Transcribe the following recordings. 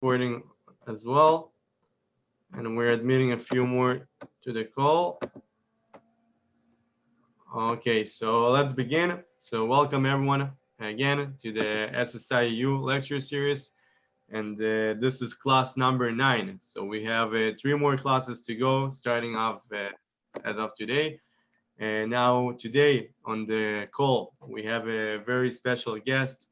Recording as well, and we're admitting a few more to the call. Okay, so let's begin. So welcome everyone again to the SSIU lecture series, and this is class number 9. So we have 3 more classes to go, starting off as of today. And now today on the call, we have a very special guest,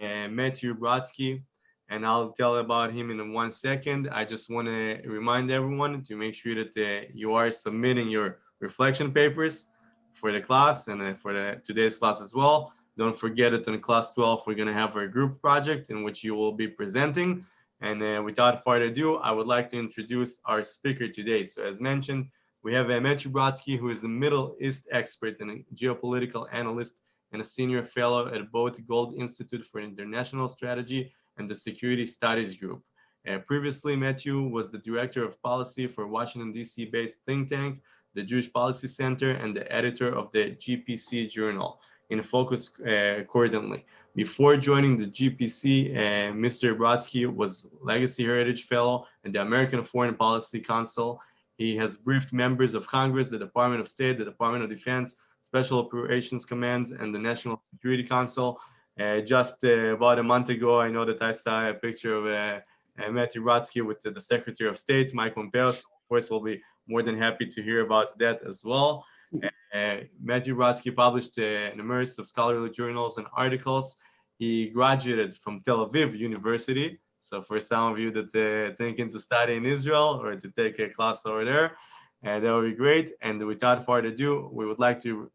Matthew Brodsky, and I'll tell about him in 1 second. I just want to remind everyone to make sure that you are submitting your reflection papers for the class and for today's class as well. Don't forget that in class 12, we're going to have our group project in which you will be presenting. And without further ado, I would like to introduce our speaker today. So as mentioned, we have Matthew Brodsky, who is a Middle East expert and a geopolitical analyst and a senior fellow at both Gold Institute for International Strategy and the Security Studies Group. Previously, Matthew was the director of policy for Washington, D.C. based think tank, the Jewish Policy Center, and the editor of the GPC Journal in Focus Accordingly. Before joining the GPC, Mr. Brodsky was Legacy Heritage Fellow at the American Foreign Policy Council. He has briefed members of Congress, the Department of State, the Department of Defense, Special Operations Commands, and the National Security Council. Just about a month ago, I know that I saw a picture of Matthew Brodsky with the Secretary of State, Mike Pompeo. So of course, we'll be more than happy to hear about that as well. Matthew Brodsky published an immersive of scholarly journals and articles. He graduated from Tel Aviv University. So for some of you that thinking to study in Israel or to take a class over there, that would be great. And without further ado, we would like to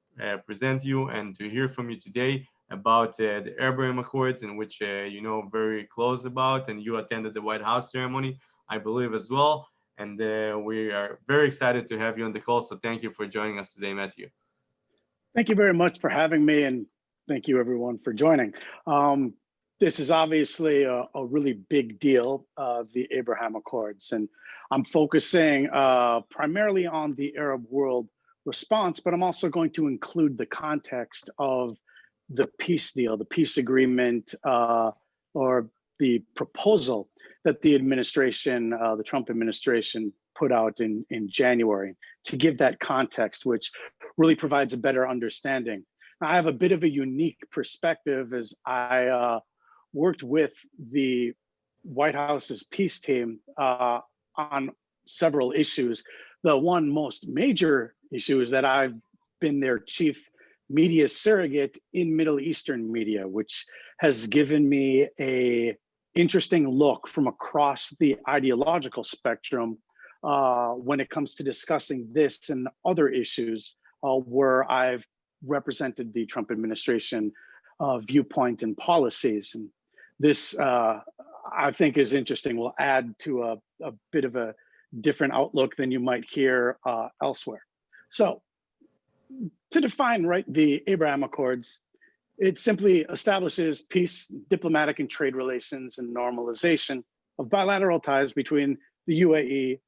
present you and to hear from you today about the Abraham Accords, in which you know very close about, and you attended the White House ceremony, I believe, as well. And we are very excited to have you on the call. So thank you for joining us today, Matthew. Thank you very much for having me, and thank you everyone for joining. This is obviously a really big deal, the Abraham Accords, and I'm focusing primarily on the Arab world response, but I'm also going to include the context of the peace deal, the peace agreement, or the proposal that the administration, the Trump administration, put out in January, to give that context, which really provides a better understanding. I have a bit of a unique perspective as I worked with the White House's peace team on several issues. The one most major issue is that I've been their chief media surrogate in Middle Eastern media, which has given me a interesting look from across the ideological spectrum when it comes to discussing this and other issues where I've represented the Trump administration viewpoint and policies. And this, I think, is interesting. Will add to a bit of a different outlook than you might hear elsewhere. So to define the Abraham Accords, it simply establishes peace, diplomatic and trade relations, and normalization of bilateral ties between the UAE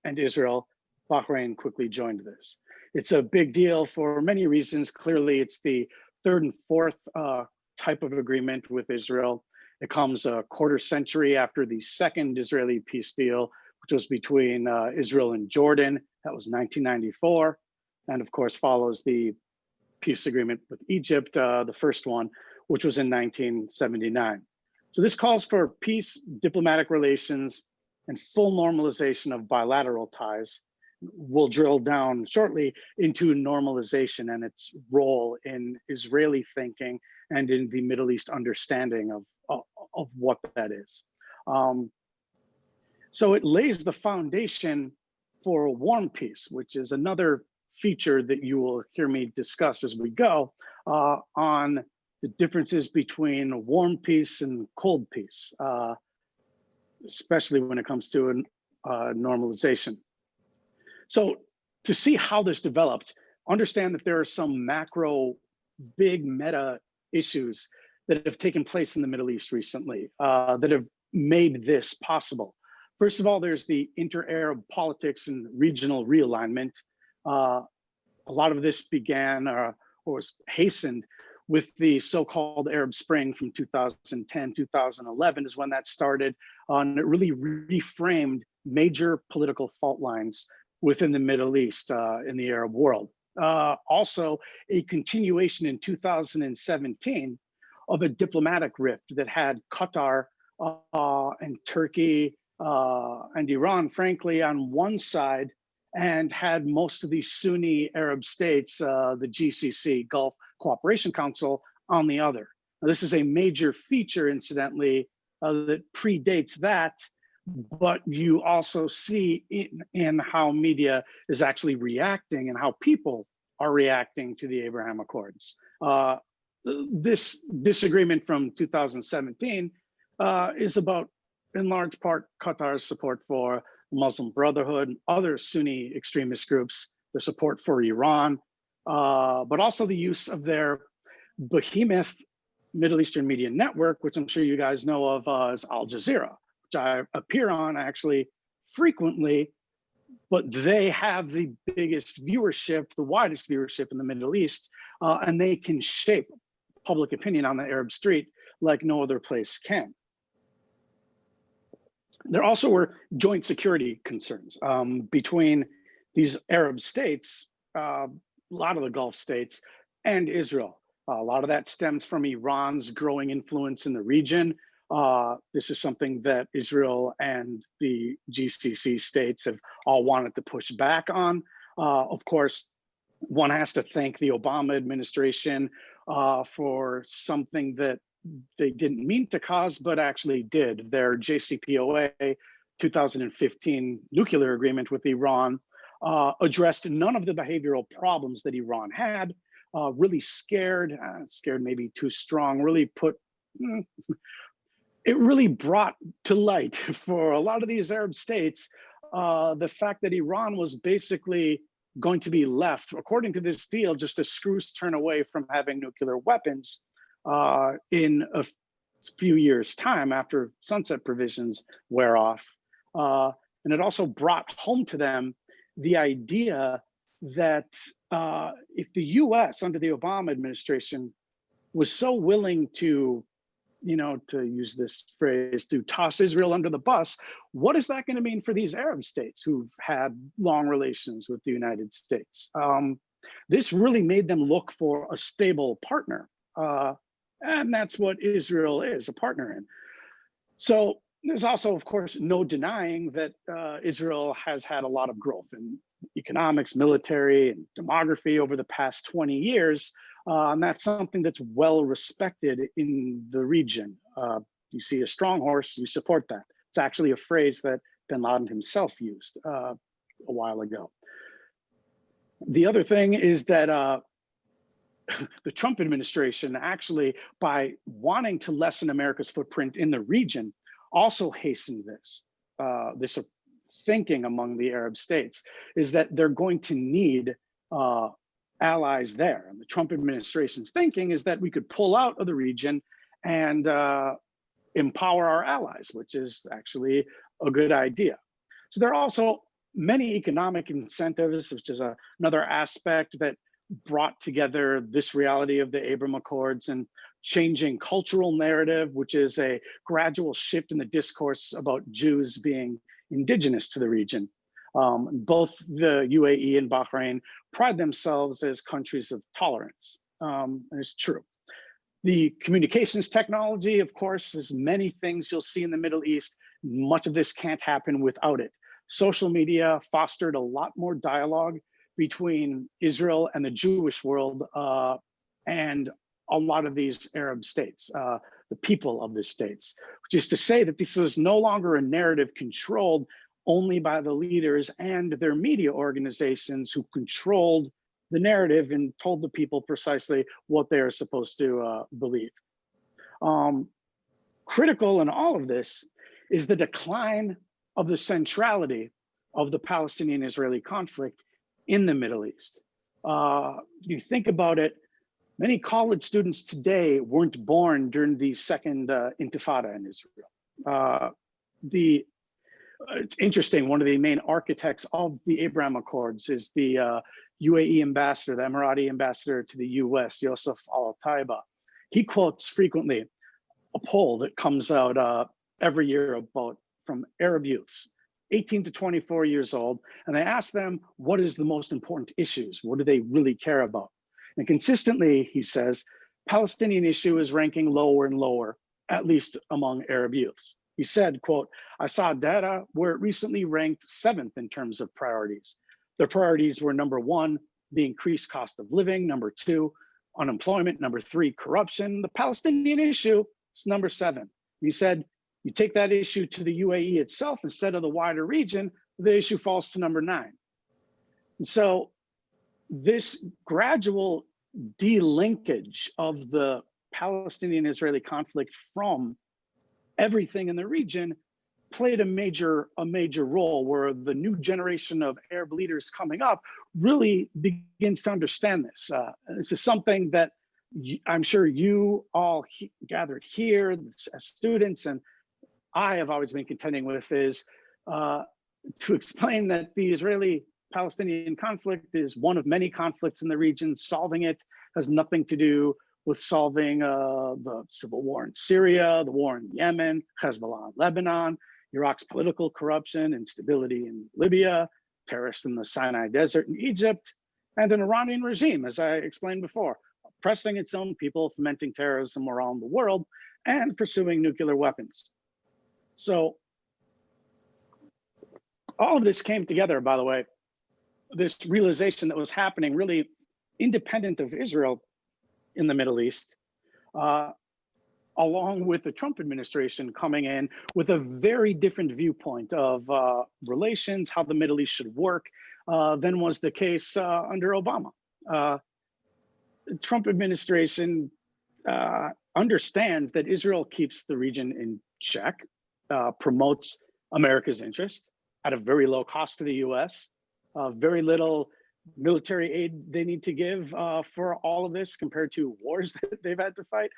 and Israel. Bahrain quickly joined this. It's a big deal for many reasons. Clearly, it's the third and fourth type of agreement with Israel. It comes a quarter century after the second Israeli peace deal, which was between Israel and Jordan. That was 1994. And of course, follows the peace agreement with Egypt, the first one, which was in 1979. So this calls for peace, diplomatic relations, and full normalization of bilateral ties. We'll drill down shortly into normalization and its role in Israeli thinking and in the Middle East understanding of what that is. So it lays the foundation for a warm peace, which is another feature that you will hear me discuss as we go on the differences between warm peace and cold peace, especially when it comes to normalization. So to see how this developed, understand that there are some macro, big meta issues that have taken place in the Middle East recently that have made this possible. First of all, there's the inter-Arab politics and regional realignment. A lot of this began or was hastened with the so-called Arab Spring from 2010, 2011 is when that started. And it really reframed major political fault lines within the Middle East in the Arab world. Also, a continuation in 2017 of a diplomatic rift that had Qatar and Turkey and Iran, frankly, on one side, and had most of these Sunni Arab states, the GCC, Gulf Cooperation Council, on the other. Now, this is a major feature, incidentally, that predates that, but you also see in how media is actually reacting and how people are reacting to the Abraham Accords. This disagreement from 2017 is about, in large part, Qatar's support for Muslim Brotherhood and other Sunni extremist groups, their support for Iran, but also the use of their behemoth Middle Eastern media network, which I'm sure you guys know of as Al Jazeera, which I appear on actually frequently, but they have the biggest viewership, the widest viewership in the Middle East, and they can shape public opinion on the Arab street like no other place can. There also were joint security concerns between these Arab states, a lot of the Gulf states, and Israel. A lot of that stems from Iran's growing influence in the region. This is something that Israel and the GCC states have all wanted to push back on. Of course, one has to thank the Obama administration for something that they didn't mean to cause, but actually did. Their JCPOA 2015 nuclear agreement with Iran addressed none of the behavioral problems that Iran had, really scared maybe too strong, really it really brought to light for a lot of these Arab states the fact that Iran was basically going to be left, according to this deal, just a screw's turn away from having nuclear weapons in a few years' time after sunset provisions wear off. And it also brought home to them the idea that if the US under the Obama administration was so willing to, to use this phrase, to toss Israel under the bus, what is that going to mean for these Arab states who've had long relations with the United States? This really made them look for a stable partner. And that's what Israel is, a partner in. So there's also, of course, no denying that Israel has had a lot of growth in economics, military, and demography over the past 20 years. And that's something that's well respected in the region. You see a strong horse, you support that. It's actually a phrase that bin Laden himself used a while ago. The other thing is that the Trump administration actually, by wanting to lessen America's footprint in the region, also hastened this. This thinking among the Arab states is that they're going to need allies there. And the Trump administration's thinking is that we could pull out of the region and empower our allies, which is actually a good idea. So there are also many economic incentives, which is another aspect that brought together this reality of the Abraham Accords, and changing cultural narrative, which is a gradual shift in the discourse about Jews being indigenous to the region. Both the UAE and Bahrain pride themselves as countries of tolerance, and it's true. The communications technology, of course, is many things you'll see in the Middle East. Much of this can't happen without it. Social media fostered a lot more dialogue between Israel and the Jewish world and a lot of these Arab states, the people of the states, which is to say that this was no longer a narrative controlled only by the leaders and their media organizations who controlled the narrative and told the people precisely what they are supposed to believe. Critical in all of this is the decline of the centrality of the Palestinian-Israeli conflict in the Middle East. You think about it, many college students today weren't born during the second Intifada in Israel. It's interesting, one of the main architects of the Abraham Accords is the UAE ambassador, the Emirati ambassador to the US, Yosef Al-Taiba, he quotes frequently a poll that comes out every year from Arab youths, 18 to 24 years old, and they ask them, what is the most important issues? What do they really care about? And consistently, he says, Palestinian issue is ranking lower and lower, at least among Arab youths. He said, quote, I saw data where it recently ranked 7th in terms of priorities. The priorities were number 1, the increased cost of living, number 2, unemployment, number 3, corruption. The Palestinian issue is number 7. He said, you take that issue to the UAE itself instead of the wider region, the issue falls to number 9. And so this gradual delinkage of the Palestinian-Israeli conflict from everything in the region played a major role, where the new generation of Arab leaders coming up really begins to understand this. This is something that I'm sure you all gathered here as students, and I have always been contending with, is to explain that the Israeli-Palestinian conflict is one of many conflicts in the region. Solving it has nothing to do with solving the civil war in Syria, the war in Yemen, Hezbollah in Lebanon, Iraq's political corruption, instability in Libya, terrorists in the Sinai Desert in Egypt, and an Iranian regime, as I explained before, oppressing its own people, fomenting terrorism around the world, and pursuing nuclear weapons. So all of this came together, by the way, this realization that was happening really independent of Israel in the Middle East, along with the Trump administration coming in with a very different viewpoint of relations, how the Middle East should work, than was the case under Obama. The Trump administration understands that Israel keeps the region in check, promotes America's interest at a very low cost to the US, very little military aid they need to give for all of this compared to wars that they've had to fight,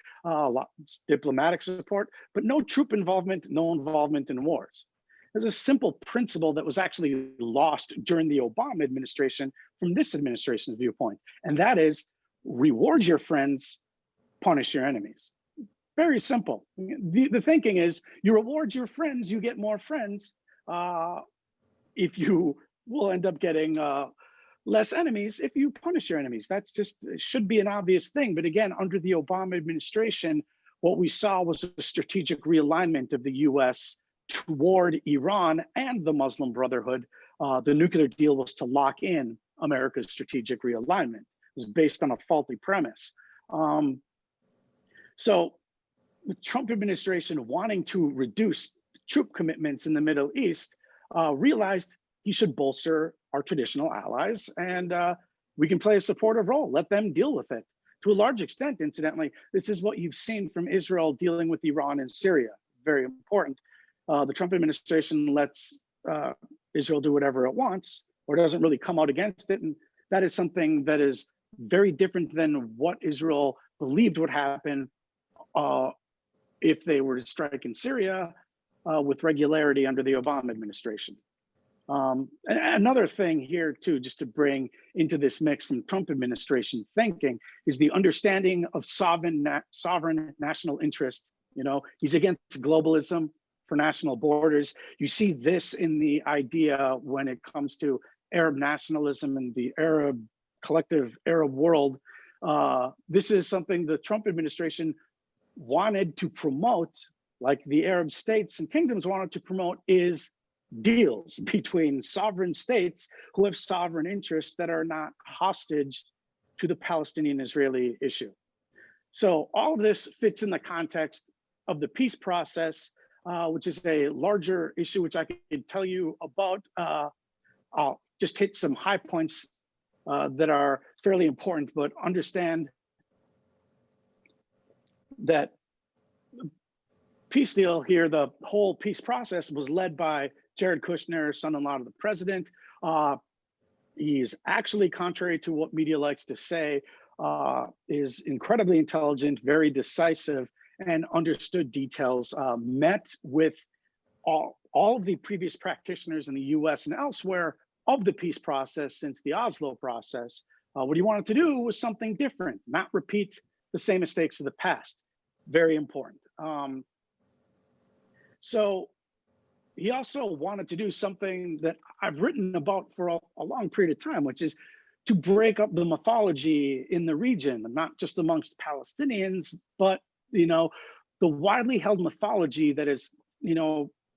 diplomatic support, but no troop involvement, no involvement in wars. There's a simple principle that was actually lost during the Obama administration from this administration's viewpoint, and that is reward your friends, punish your enemies. Very simple. The thinking is you reward your friends, you get more friends. If you will end up getting less enemies if you punish your enemies. That's just should be an obvious thing. But again, under the Obama administration, what we saw was a strategic realignment of the US toward Iran and the Muslim Brotherhood. The nuclear deal was to lock in America's strategic realignment. It was based on a faulty premise. So the Trump administration, wanting to reduce troop commitments in the Middle East, realized he should bolster our traditional allies, and we can play a supportive role. Let them deal with it. To a large extent, incidentally, this is what you've seen from Israel dealing with Iran and Syria. Very important. The Trump administration lets Israel do whatever it wants, or doesn't really come out against it. And that is something that is very different than what Israel believed would happen if they were to strike in Syria with regularity under the Obama administration. And another thing here too, just to bring into this mix from Trump administration thinking, is the understanding of sovereign national interest. You know, he's against globalism for national borders. You see this in the idea when it comes to Arab nationalism and the collective Arab world. This is something the Trump administration wanted to promote, like the Arab states and kingdoms wanted to promote, is deals between sovereign states who have sovereign interests that are not hostage to the Palestinian-Israeli issue. So all of this fits in the context of the peace process, which is a larger issue, which I could tell you about. I'll just hit some high points that are fairly important, but understand that peace deal here, the whole peace process was led by Jared Kushner, son-in-law to the president. He's actually, contrary to what media likes to say, is incredibly intelligent, very decisive, and understood details, met with all of the previous practitioners in the US and elsewhere of the peace process since the Oslo process. What he wanted to do was something different, not repeat the same mistakes of the past. Very important. So he also wanted to do something that I've written about for a long period of time, which is to break up the mythology in the region, not just amongst Palestinians, but, the widely held mythology that is,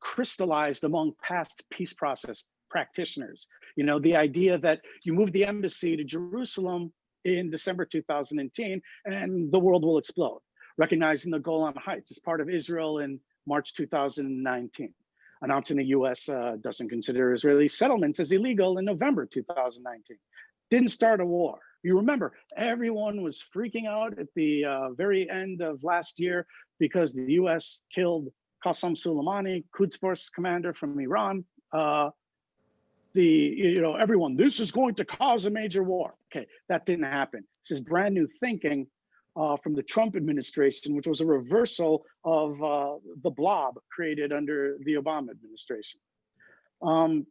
crystallized among past peace process practitioners. The idea that you move the embassy to Jerusalem in December 2018 and the world will explode, recognizing the Golan Heights as part of Israel in March 2019, announcing the US doesn't consider Israeli settlements as illegal in November 2019. Didn't start a war. You remember, everyone was freaking out at the very end of last year because the US killed Qasem Soleimani, Quds Force commander from Iran. Everyone, this is going to cause a major war. Okay, that didn't happen. This is brand new thinking from the Trump administration, which was a reversal of the blob created under the Obama administration. And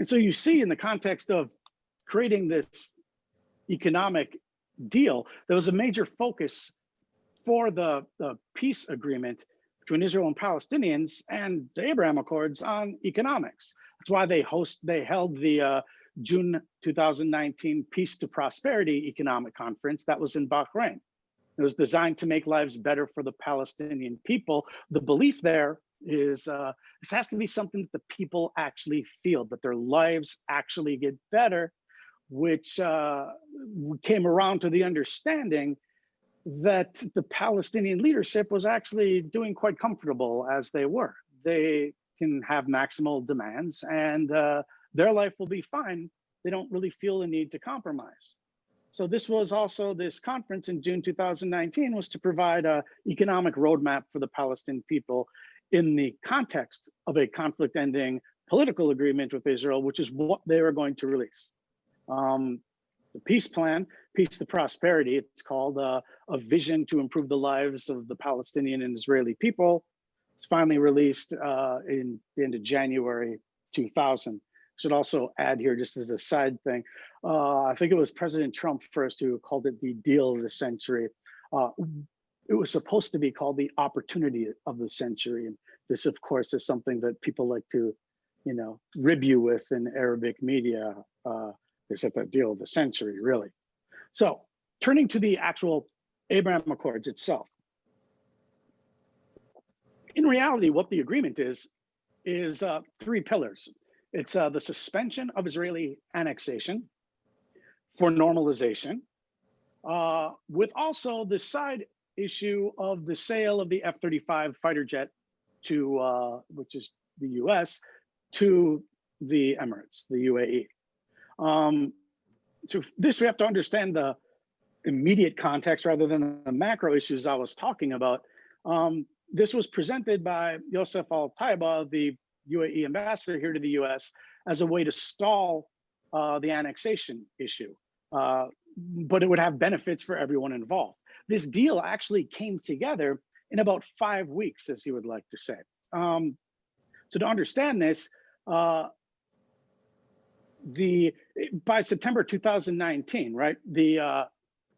so you see, in the context of creating this economic deal, there was a major focus for the peace agreement between Israel and Palestinians and the Abraham Accords on economics. That's why they held the June 2019 Peace to Prosperity Economic Conference that was in Bahrain. It was designed to make lives better for the Palestinian people. The belief there is this has to be something that the people actually feel, that their lives actually get better, which came around to the understanding that the Palestinian leadership was actually doing quite comfortable as they were. They can have maximal demands and their life will be fine. They don't really feel the need to compromise. So this was also, this conference in June 2019 was to provide an economic roadmap for the Palestinian people in the context of a conflict-ending political agreement with Israel, which is what they were going to release. The peace plan, Peace to Prosperity, it's called, a vision to improve the lives of the Palestinian and Israeli people. It's finally released in the end of January 2000. Should also add here, just as a side thing, I think it was President Trump first who called it the deal of the century. It was supposed to be called the opportunity of the century. And this, of course, is something that people like to, rib you with in Arabic media. They said the deal of the century, really. So turning to the actual Abraham Accords itself. In reality, what the agreement is three pillars. It's the suspension of Israeli annexation for normalization, with also the side issue of the sale of the F-35 fighter jet to, which is the US, to the Emirates, the UAE. So this, we have to understand the immediate context rather than the macro issues I was talking about. This was presented by Yosef Al-Taiba, the UAE ambassador here to the US, as a way to stall the annexation issue, but it would have benefits for everyone involved. This deal actually came together in about 5 weeks, as he would like to say. So to understand this, by September 2019, right, the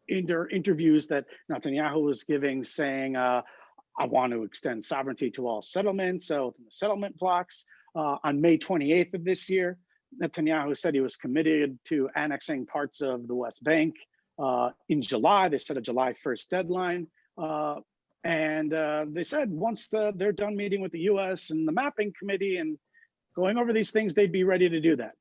interviews that Netanyahu was giving saying, I want to extend sovereignty to all settlements, so the settlement blocks. On May 28th of this year, Netanyahu said he was committed to annexing parts of the West Bank. In July, they set a July 1st deadline. And they said once they're done meeting with the US and the mapping committee and going over these things, they'd be ready to do that.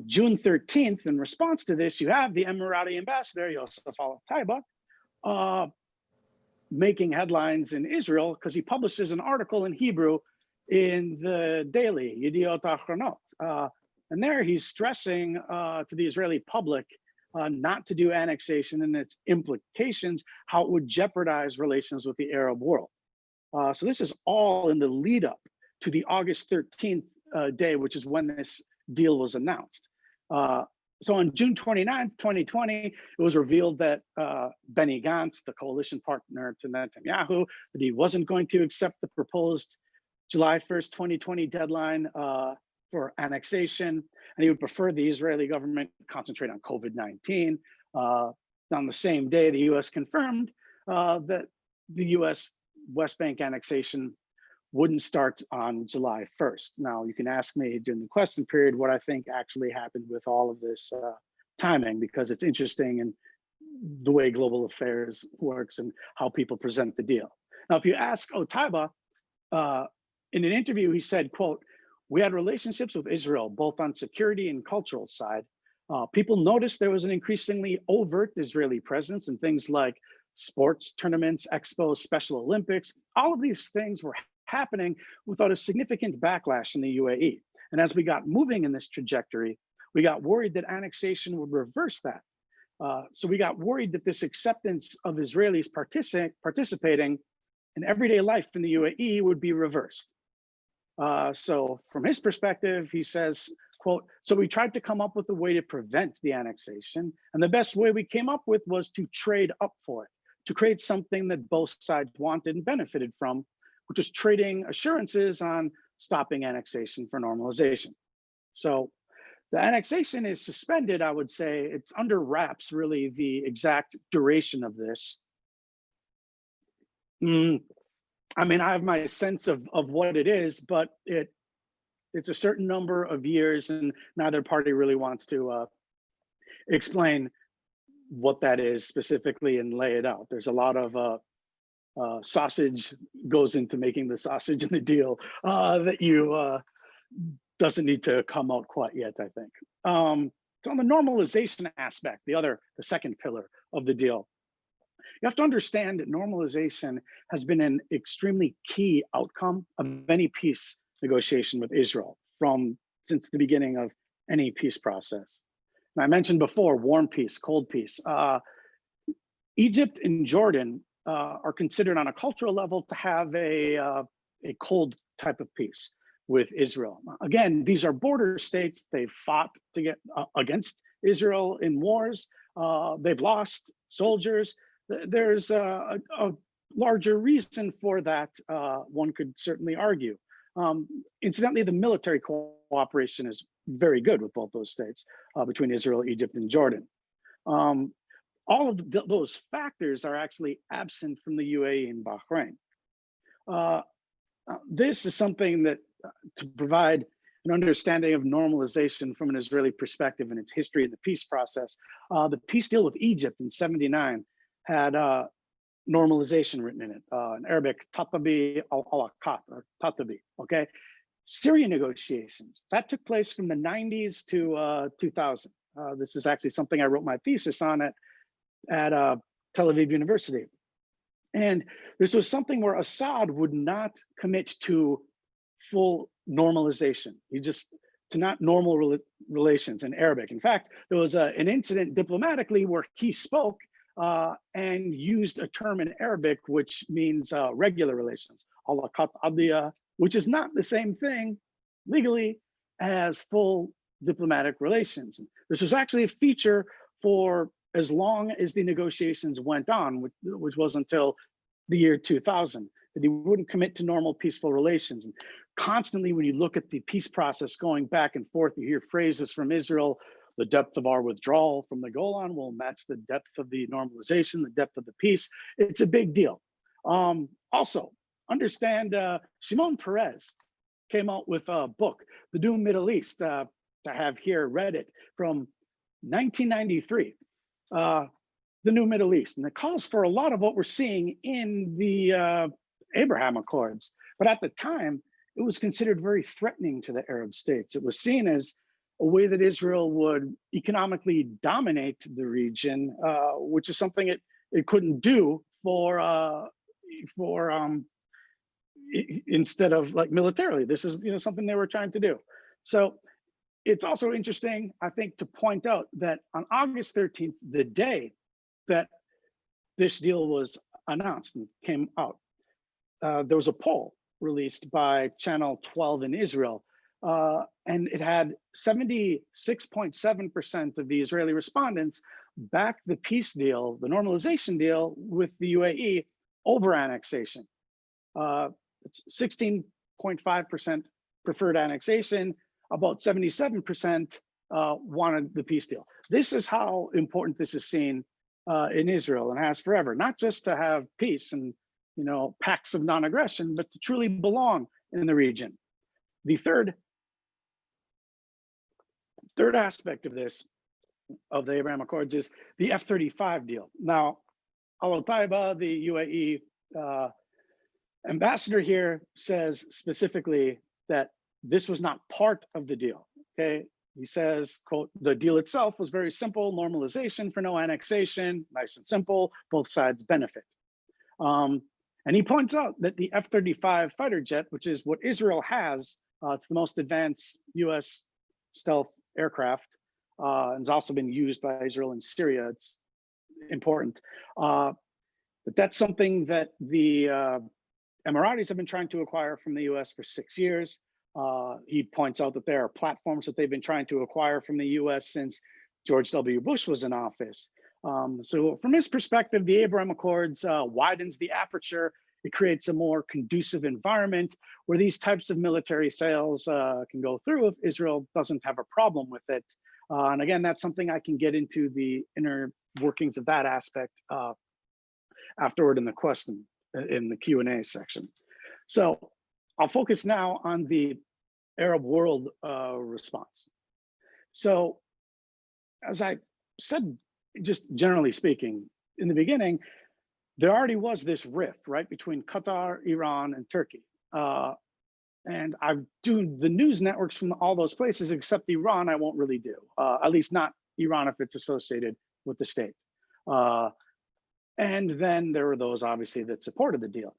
June 13th, in response to this, you have the Emirati ambassador, Yosef Al-Taiba, making headlines in Israel because he publishes an article in Hebrew in the daily, Yediot Achronot. And there he's stressing to the Israeli public not to do annexation and its implications, how it would jeopardize relations with the Arab world. So this is all in the lead up to the August 13th day, which is when this deal was announced. So on June 29th, 2020, it was revealed that Benny Gantz, the coalition partner to Netanyahu, that he wasn't going to accept the proposed July 1st, 2020 deadline for annexation, and he would prefer the Israeli government concentrate on COVID-19. On the same day, the US confirmed that the US West Bank annexation wouldn't start on July 1st. Now, you can ask me during the question period what I think actually happened with all of this timing, because it's interesting in the way global affairs works and how people present the deal. Now, if you ask Otaiba, in an interview, he said, quote, "We had relationships with Israel, both on security and cultural side. People noticed there was an increasingly overt Israeli presence in things like sports tournaments, expos, Special Olympics. All of these things were happening without a significant backlash in the UAE. And as we got moving in this trajectory, we got worried that annexation would reverse that. So we got worried that this acceptance of Israelis participating in everyday life in the UAE would be reversed." So from his perspective, he says, quote, "So we tried to come up with a way to prevent the annexation. And the best way we came up with was to trade up for it, to create something that both sides wanted and benefited from, which is trading assurances on stopping annexation for normalization." So the annexation is suspended, I would say. It's under wraps, really, the exact duration of this. I mean, I have my sense of what it is, but it's a certain number of years, and neither party really wants to explain what that is specifically and lay it out. There's a lot of sausage goes into making the sausage in the deal that you doesn't need to come out quite yet, I think. So on the normalization aspect, the second pillar of the deal, you have to understand that normalization has been an extremely key outcome of any peace negotiation with Israel since the beginning of any peace process. And I mentioned before, warm peace, cold peace. Egypt and Jordan are considered on a cultural level to have a cold type of peace with Israel. Again, these are border states. They've fought to get against Israel in wars. They've lost soldiers. There's a larger reason for that, one could certainly argue. Incidentally, the military cooperation is very good with both those states, between Israel, Egypt, and Jordan. All of those factors are actually absent from the UAE and Bahrain. This is something that, to provide an understanding of normalization from an Israeli perspective and its history in the peace process, the peace deal with Egypt in '79 had normalization written in it, in Arabic, tatabi al-alakat, or tatabi, okay? Syria negotiations, that took place from the 90s to 2000. This is actually something I wrote my thesis on at Tel Aviv University. And this was something where Assad would not commit to full normalization. To not normal relations in Arabic. In fact, there was an incident diplomatically where he spoke and used a term in Arabic, which means regular relations, alakat adiyah, which is not the same thing legally as full diplomatic relations. This was actually a feature for as long as the negotiations went on, which was until the year 2000, that he wouldn't commit to normal peaceful relations. And constantly, when you look at the peace process going back and forth, you hear phrases from Israel: the depth of our withdrawal from the Golan will match the depth of the normalization, the depth of the peace. It's a big deal. Also, understand Shimon Peres came out with a book, The New Middle East. I have here read it from 1993, The New Middle East. And it calls for a lot of what we're seeing in the Abraham Accords. But at the time, it was considered very threatening to the Arab states. It was seen as a way that Israel would economically dominate the region, which is something it couldn't do instead of like militarily. This is something they were trying to do. So it's also interesting, I think, to point out that on August 13th, the day that this deal was announced and came out, there was a poll released by Channel 12 in Israel, and it had 76.7% of the Israeli respondents back the peace deal, the normalization deal with the UAE over annexation. It's 16.5% preferred annexation, about 77% wanted the peace deal. This is how important this is seen in Israel and has forever, not just to have peace and pacts of non-aggression, but to truly belong in the region. The third aspect of this, of the Abraham Accords, is the F-35 deal. Now, Al Taiba, the UAE ambassador here, says specifically that this was not part of the deal. Okay, he says, quote, "The deal itself was very simple: normalization for no annexation, nice and simple. Both sides benefit." And he points out that the F-35 fighter jet, which is what Israel has, it's the most advanced U.S. stealth aircraft, and has also been used by Israel in Syria. It's important. But that's something that the Emiratis have been trying to acquire from the US for 6 years. He points out that there are platforms that they've been trying to acquire from the US since George W. Bush was in office. So from his perspective, the Abraham Accords widens the aperture. It creates a more conducive environment where these types of military sales can go through if Israel doesn't have a problem with it. And again, that's something I can get into the inner workings of that aspect afterward in the Q&A section. So I'll focus now on the Arab world response. So as I said, just generally speaking, in the beginning, there already was this rift, right, between Qatar, Iran, and Turkey. And I've done the news networks from all those places, except Iran, I won't really do, at least not Iran if it's associated with the state. And then there were those, obviously, that supported the deal.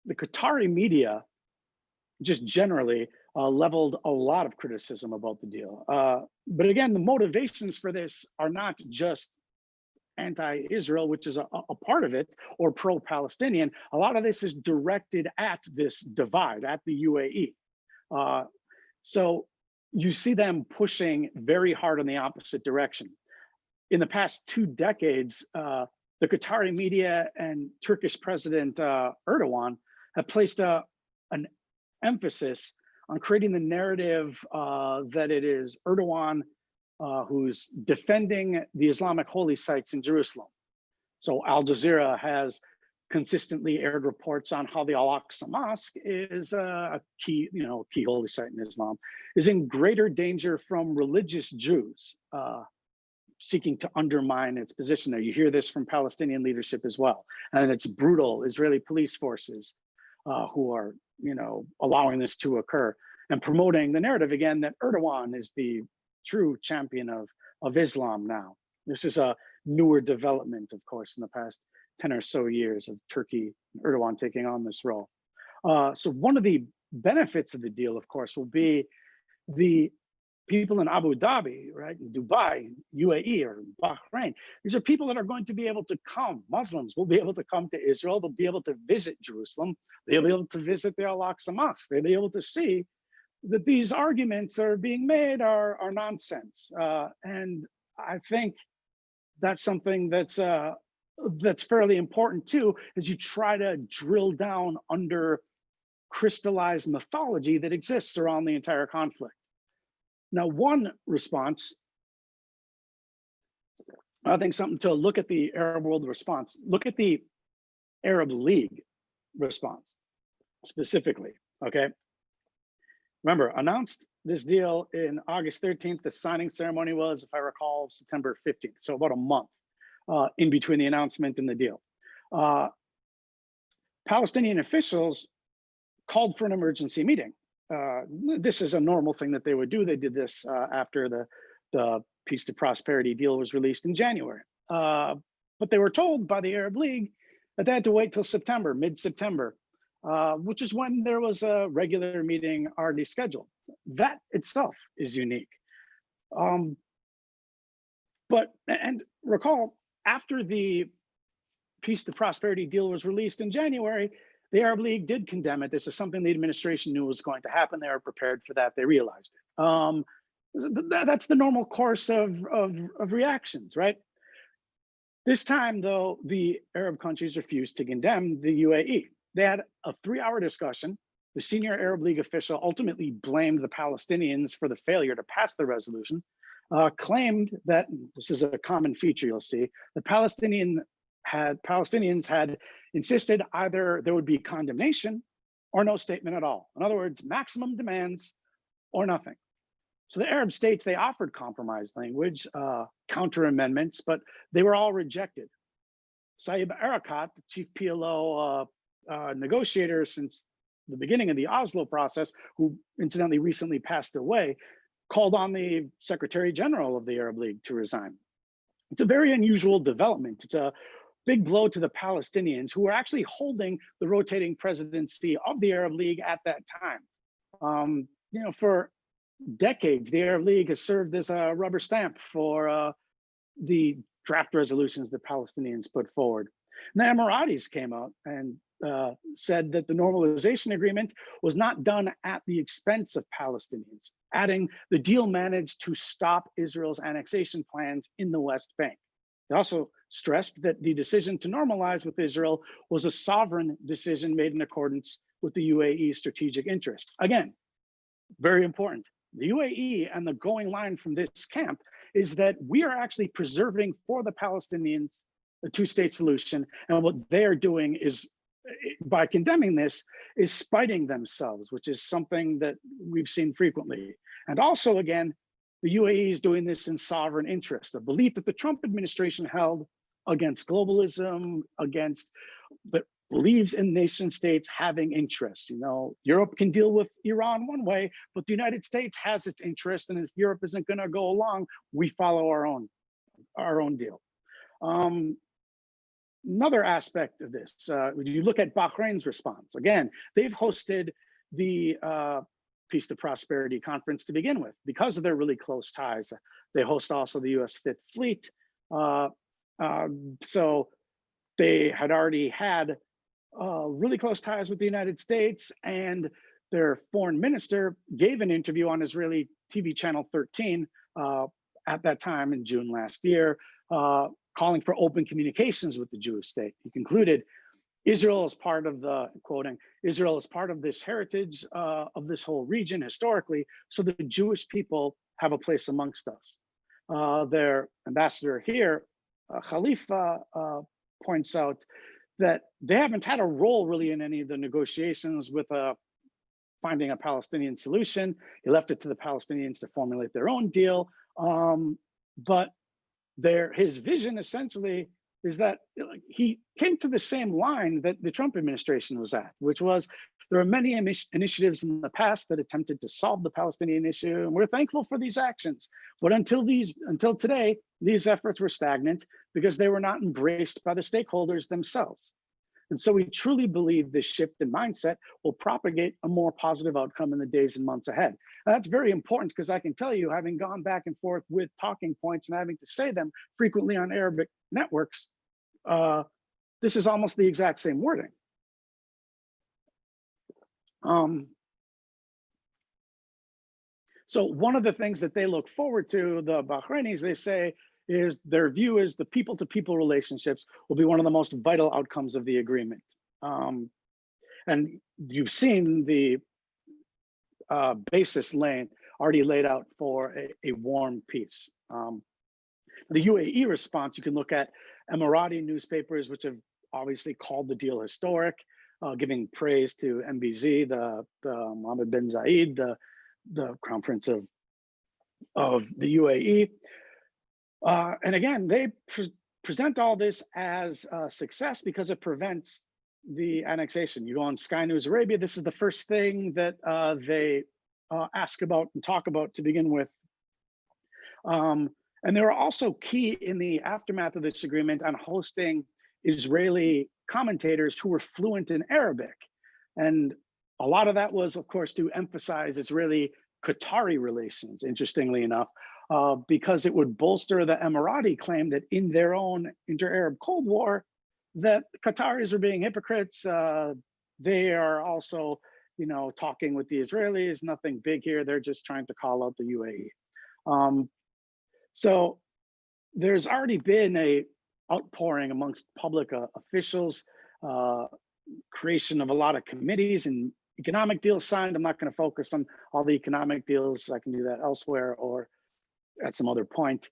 The Qatari media, just generally, leveled a lot of criticism about the deal. But again, the motivations for this are not just anti-Israel, which is a part of it, or pro-Palestinian. A lot of this is directed at this divide, at the UAE. So you see them pushing very hard in the opposite direction. In the past 2 decades, the Qatari media and Turkish President Erdogan have placed an emphasis on creating the narrative that it is Erdogan who's defending the Islamic holy sites in Jerusalem. So Al Jazeera has consistently aired reports on how the Al-Aqsa Mosque is a key holy site in Islam, is in greater danger from religious Jews seeking to undermine its position there. You hear this from Palestinian leadership as well. And it's brutal Israeli police forces who are, allowing this to occur and promoting the narrative again that Erdogan is the true champion of Islam now. This is a newer development, of course, in the past 10 or so years of Turkey and Erdogan taking on this role. So one of the benefits of the deal, of course, will be the people in Abu Dhabi, right, in Dubai, UAE, or Bahrain. These are people that are going to be able to come. Muslims will be able to come to Israel. They'll be able to visit Jerusalem. They'll be able to visit the Al-Aqsa Mosque. They'll be able to see that these arguments that are being made are nonsense. And I think that's something that's fairly important too, as you try to drill down under crystallized mythology that exists around the entire conflict. Now, one response, I think something to look at the Arab world response, look at the Arab League response specifically, okay? Remember, announced this deal in August 13th. The signing ceremony was, if I recall, September 15th. So about a month in between the announcement and the deal. Palestinian officials called for an emergency meeting. This is a normal thing that they would do. They did this after the Peace to Prosperity deal was released in January. But they were told by the Arab League that they had to wait till September, mid-September, which is when there was a regular meeting already scheduled. That itself is unique. And recall, after the Peace to Prosperity deal was released in January, the Arab League did condemn it. This is something the administration knew was going to happen. They were prepared for that. They realized it. That's the normal course of reactions, right? This time, though, the Arab countries refused to condemn the UAE. They had a 3-hour discussion the senior Arab League official ultimately blamed the Palestinians for the failure to pass the resolution, claimed that, this is a common feature you'll see, the Palestinians had insisted either there would be condemnation or no statement at all. In other words, maximum demands or nothing. So the Arab states, they offered compromise language, counter amendments, but they were all rejected. Saeb Erekat, the chief PLO negotiator since the beginning of the Oslo process, who incidentally recently passed away, called on the Secretary General of the Arab League to resign. It's a very unusual development. It's a big blow to the Palestinians, who were actually holding the rotating presidency of the Arab League at that time. For decades, the Arab League has served as a rubber stamp for the draft resolutions that Palestinians put forward. And the Emiratis came out and said that the normalization agreement was not done at the expense of Palestinians, adding the deal managed to stop Israel's annexation plans in the West Bank. They also stressed that the decision to normalize with Israel was a sovereign decision made in accordance with the UAE strategic interest. Again, very important. The UAE and the going line from this camp is that we are actually preserving for the Palestinians a two-state solution. And what they're doing is, by condemning this, is spiting themselves, which is something that we've seen frequently. And also, again, the UAE is doing this in sovereign interest, a belief that the Trump administration held against globalism, against that believes in nation states having interests. Europe can deal with Iran one way, but the United States has its interest, and if Europe isn't going to go along, we follow our own deal. Another aspect of this, when you look at Bahrain's response, again, they've hosted the Peace to Prosperity Conference to begin with because of their really close ties. They host also the US Fifth Fleet. So they had already had really close ties with the United States, and their foreign minister gave an interview on Israeli TV channel 13 at that time in June last year, calling for open communications with the Jewish state. He concluded, Israel is part of the, quoting, Israel is part of this heritage of this whole region historically, so the Jewish people have a place amongst us. Their ambassador here, Khalifa, points out that they haven't had a role really in any of the negotiations with finding a Palestinian solution. He left it to the Palestinians to formulate their own deal. But his vision essentially is that he came to the same line that the Trump administration was at, which was there are many initiatives in the past that attempted to solve the Palestinian issue, and we're thankful for these actions. But until today, these efforts were stagnant because they were not embraced by the stakeholders themselves. And so we truly believe this shift in mindset will propagate a more positive outcome in the days and months ahead. And that's very important because I can tell you, having gone back and forth with talking points and having to say them frequently on Arabic networks, this is almost the exact same wording. So one of the things that they look forward to, the Bahrainis, they say, is their view is the people-to-people relationships will be one of the most vital outcomes of the agreement. And you've seen the basis already laid out for a warm peace. The UAE response, you can look at Emirati newspapers, which have obviously called the deal historic, giving praise to MBZ, the Mohammed bin Zayed, the Crown Prince of the UAE. And again, they present all this as a success because it prevents the annexation. You go on Sky News Arabia, this is the first thing that they ask about and talk about to begin with. And they were also key in the aftermath of this agreement on hosting Israeli commentators who were fluent in Arabic. And a lot of that was, of course, to emphasize Israeli-Qatari relations, interestingly enough, because it would bolster the Emirati claim that in their own inter-Arab Cold War, that Qataris are being hypocrites. They are also, talking with the Israelis, nothing big here. They're just trying to call out the UAE. So there's already been a outpouring amongst public officials, creation of a lot of committees in economic deals signed. I'm not going to focus on all the economic deals. I can do that elsewhere or at some other point.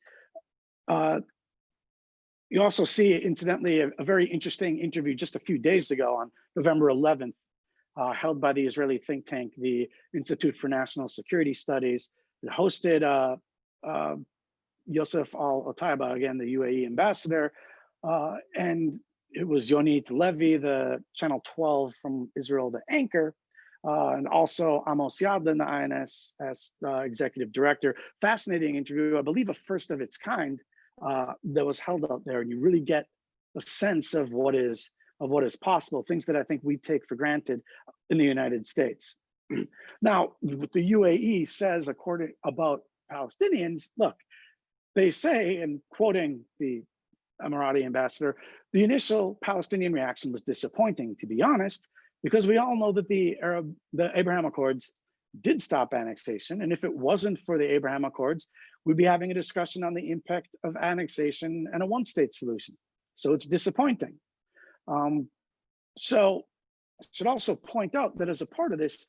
You also see, incidentally, a very interesting interview just a few days ago on November 11th, held by the Israeli think tank, the Institute for National Security Studies. It hosted Yosef Al-Otaiba, again, the UAE ambassador, and it was Yonit Levy, the Channel 12 from Israel, the anchor, and also Amos Yadlin, the INS as executive director. Fascinating interview, I believe a first of its kind that was held out there, and you really get a sense of what is possible, things that I think we take for granted in the United States. Now, what the UAE says about Palestinians, look, they say, and quoting the Emirati ambassador, the initial Palestinian reaction was disappointing, to be honest, because we all know that the Abraham Accords did stop annexation. And if it wasn't for the Abraham Accords, we'd be having a discussion on the impact of annexation and a one-state solution. So it's disappointing. So I should also point out that as a part of this,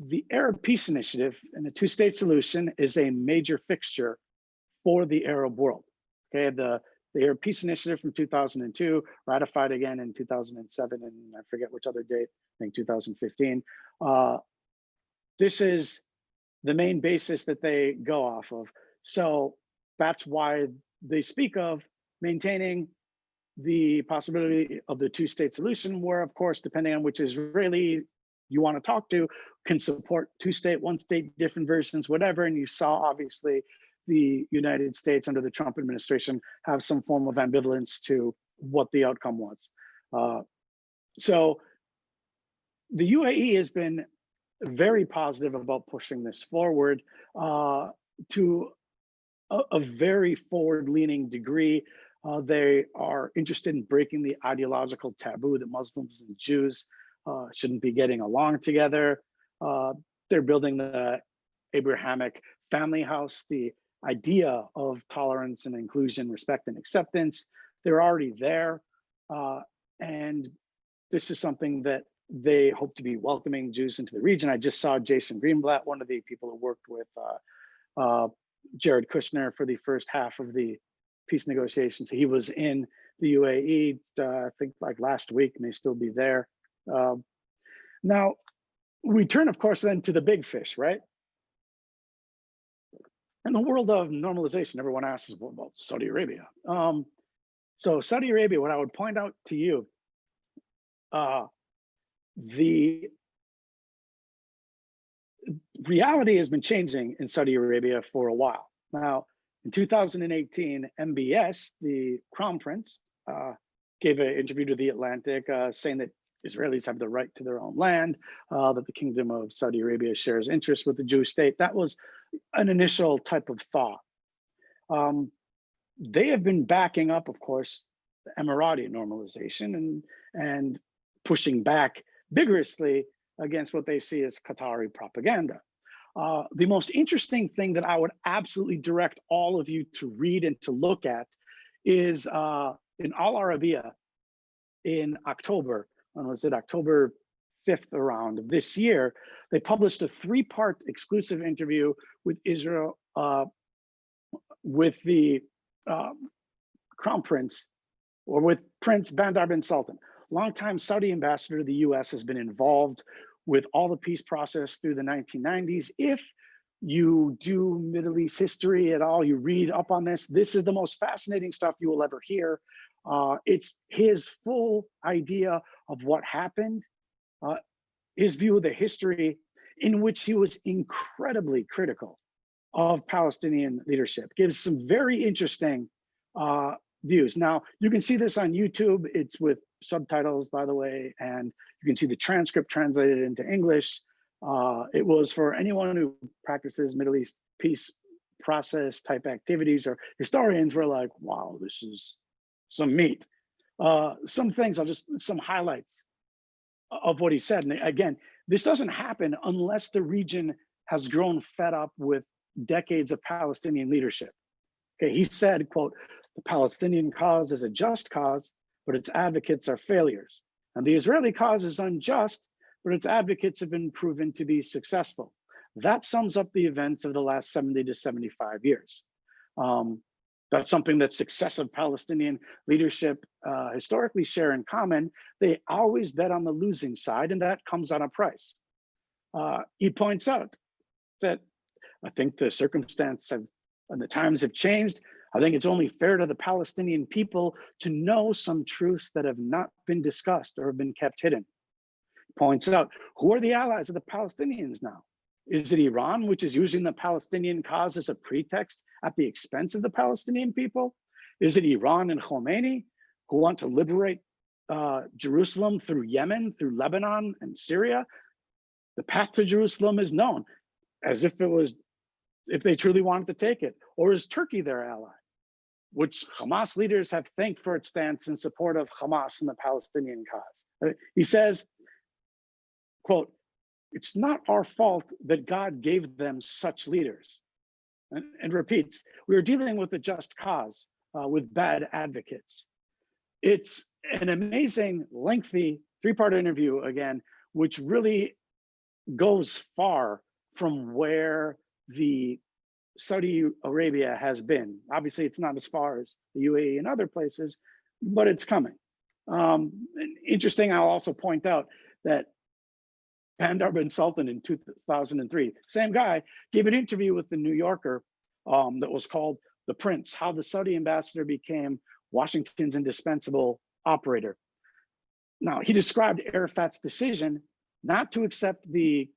the Arab Peace Initiative and the two-state solution is a major fixture for the Arab world. Okay, the Arab Peace Initiative from 2002, ratified again in 2007, and I forget which other date, I think 2015. This is the main basis that they go off of. So that's why they speak of maintaining the possibility of the two-state solution, where, of course, depending on which Israeli you want to talk to, can support two-state, one-state, different versions, whatever. And you saw, obviously, the United States under the Trump administration have some form of ambivalence to what the outcome was. So the UAE has been very positive about pushing this forward to a very forward-leaning degree. They are interested in breaking the ideological taboo that Muslims and Jews shouldn't be getting along together. They're building the Abrahamic family house, the idea of tolerance and inclusion, respect and acceptance. They're already there. And this is something that they hope to be welcoming Jews into the region. I just saw Jason Greenblatt, one of the people who worked with Jared Kushner for the first half of the peace negotiations. He was in the UAE, I think like last week, may still be there. Now, we turn, of course, then to the big fish, right? In the world of normalization, everyone asks, what about Saudi Arabia? So Saudi Arabia, what I would point out to you, the reality has been changing in Saudi Arabia for a while. Now, in 2018, MBS, the Crown Prince, gave an interview to The Atlantic saying that Israelis have the right to their own land, that the Kingdom of Saudi Arabia shares interests with the Jewish state. That was an initial type of thought. They have been backing up, of course, the Emirati normalization and pushing back vigorously against what they see as Qatari propaganda. The most interesting thing that I would absolutely direct all of you to read and to look at is in Al Arabiya in October, when was it, October 5th around this year, they published a 3-part exclusive interview with Israel, with the Crown Prince, or with Prince Bandar bin Sultan. Longtime Saudi ambassador to the US, has been involved with all the peace process through the 1990s. If you do Middle East history at all, you read up on this, this is the most fascinating stuff you will ever hear. It's his full idea of what happened, his view of the history, in which he was incredibly critical of Palestinian leadership, gives some very interesting views. Now, you can see this on YouTube. It's with subtitles, by the way, and you can see the transcript translated into English. It was for anyone who practices Middle East peace process type activities, or historians were like, wow, this is some meat. Some things, some highlights of what he said. And again, this doesn't happen unless the region has grown fed up with decades of Palestinian leadership. Okay, he said, quote, "The Palestinian cause is a just cause, but its advocates are failures. And the Israeli cause is unjust, but its advocates have been proven to be successful. That sums up the events of the last 70 to 75 years. That's something that successive Palestinian leadership historically share in common. They always bet on the losing side, and that comes at a price. He points out that I think the circumstance and the times have changed. I think it's only fair to the Palestinian people to know some truths that have not been discussed or have been kept hidden. He points out, who are the allies of the Palestinians now? Is it Iran, which is using the Palestinian cause as a pretext at the expense of the Palestinian people? Is it Iran and Khomeini who want to liberate Jerusalem through Yemen, through Lebanon and Syria? The path to Jerusalem is known, as if they truly wanted to take it. Or is Turkey their ally, which Hamas leaders have thanked for its stance in support of Hamas and the Palestinian cause? He says, quote, "It's not our fault that God gave them such leaders." And repeats, "We are dealing with a just cause with bad advocates." It's an amazing, lengthy three-part interview, again, which really goes far from where the Saudi Arabia has been. Obviously, it's not as far as the UAE and other places, but it's coming. Interesting, I'll also point out that Bandar bin Sultan in 2003, same guy, gave an interview with the New Yorker that was called "The Prince: How the Saudi Ambassador Became Washington's Indispensable Operator." Now, he described Arafat's decision not to accept the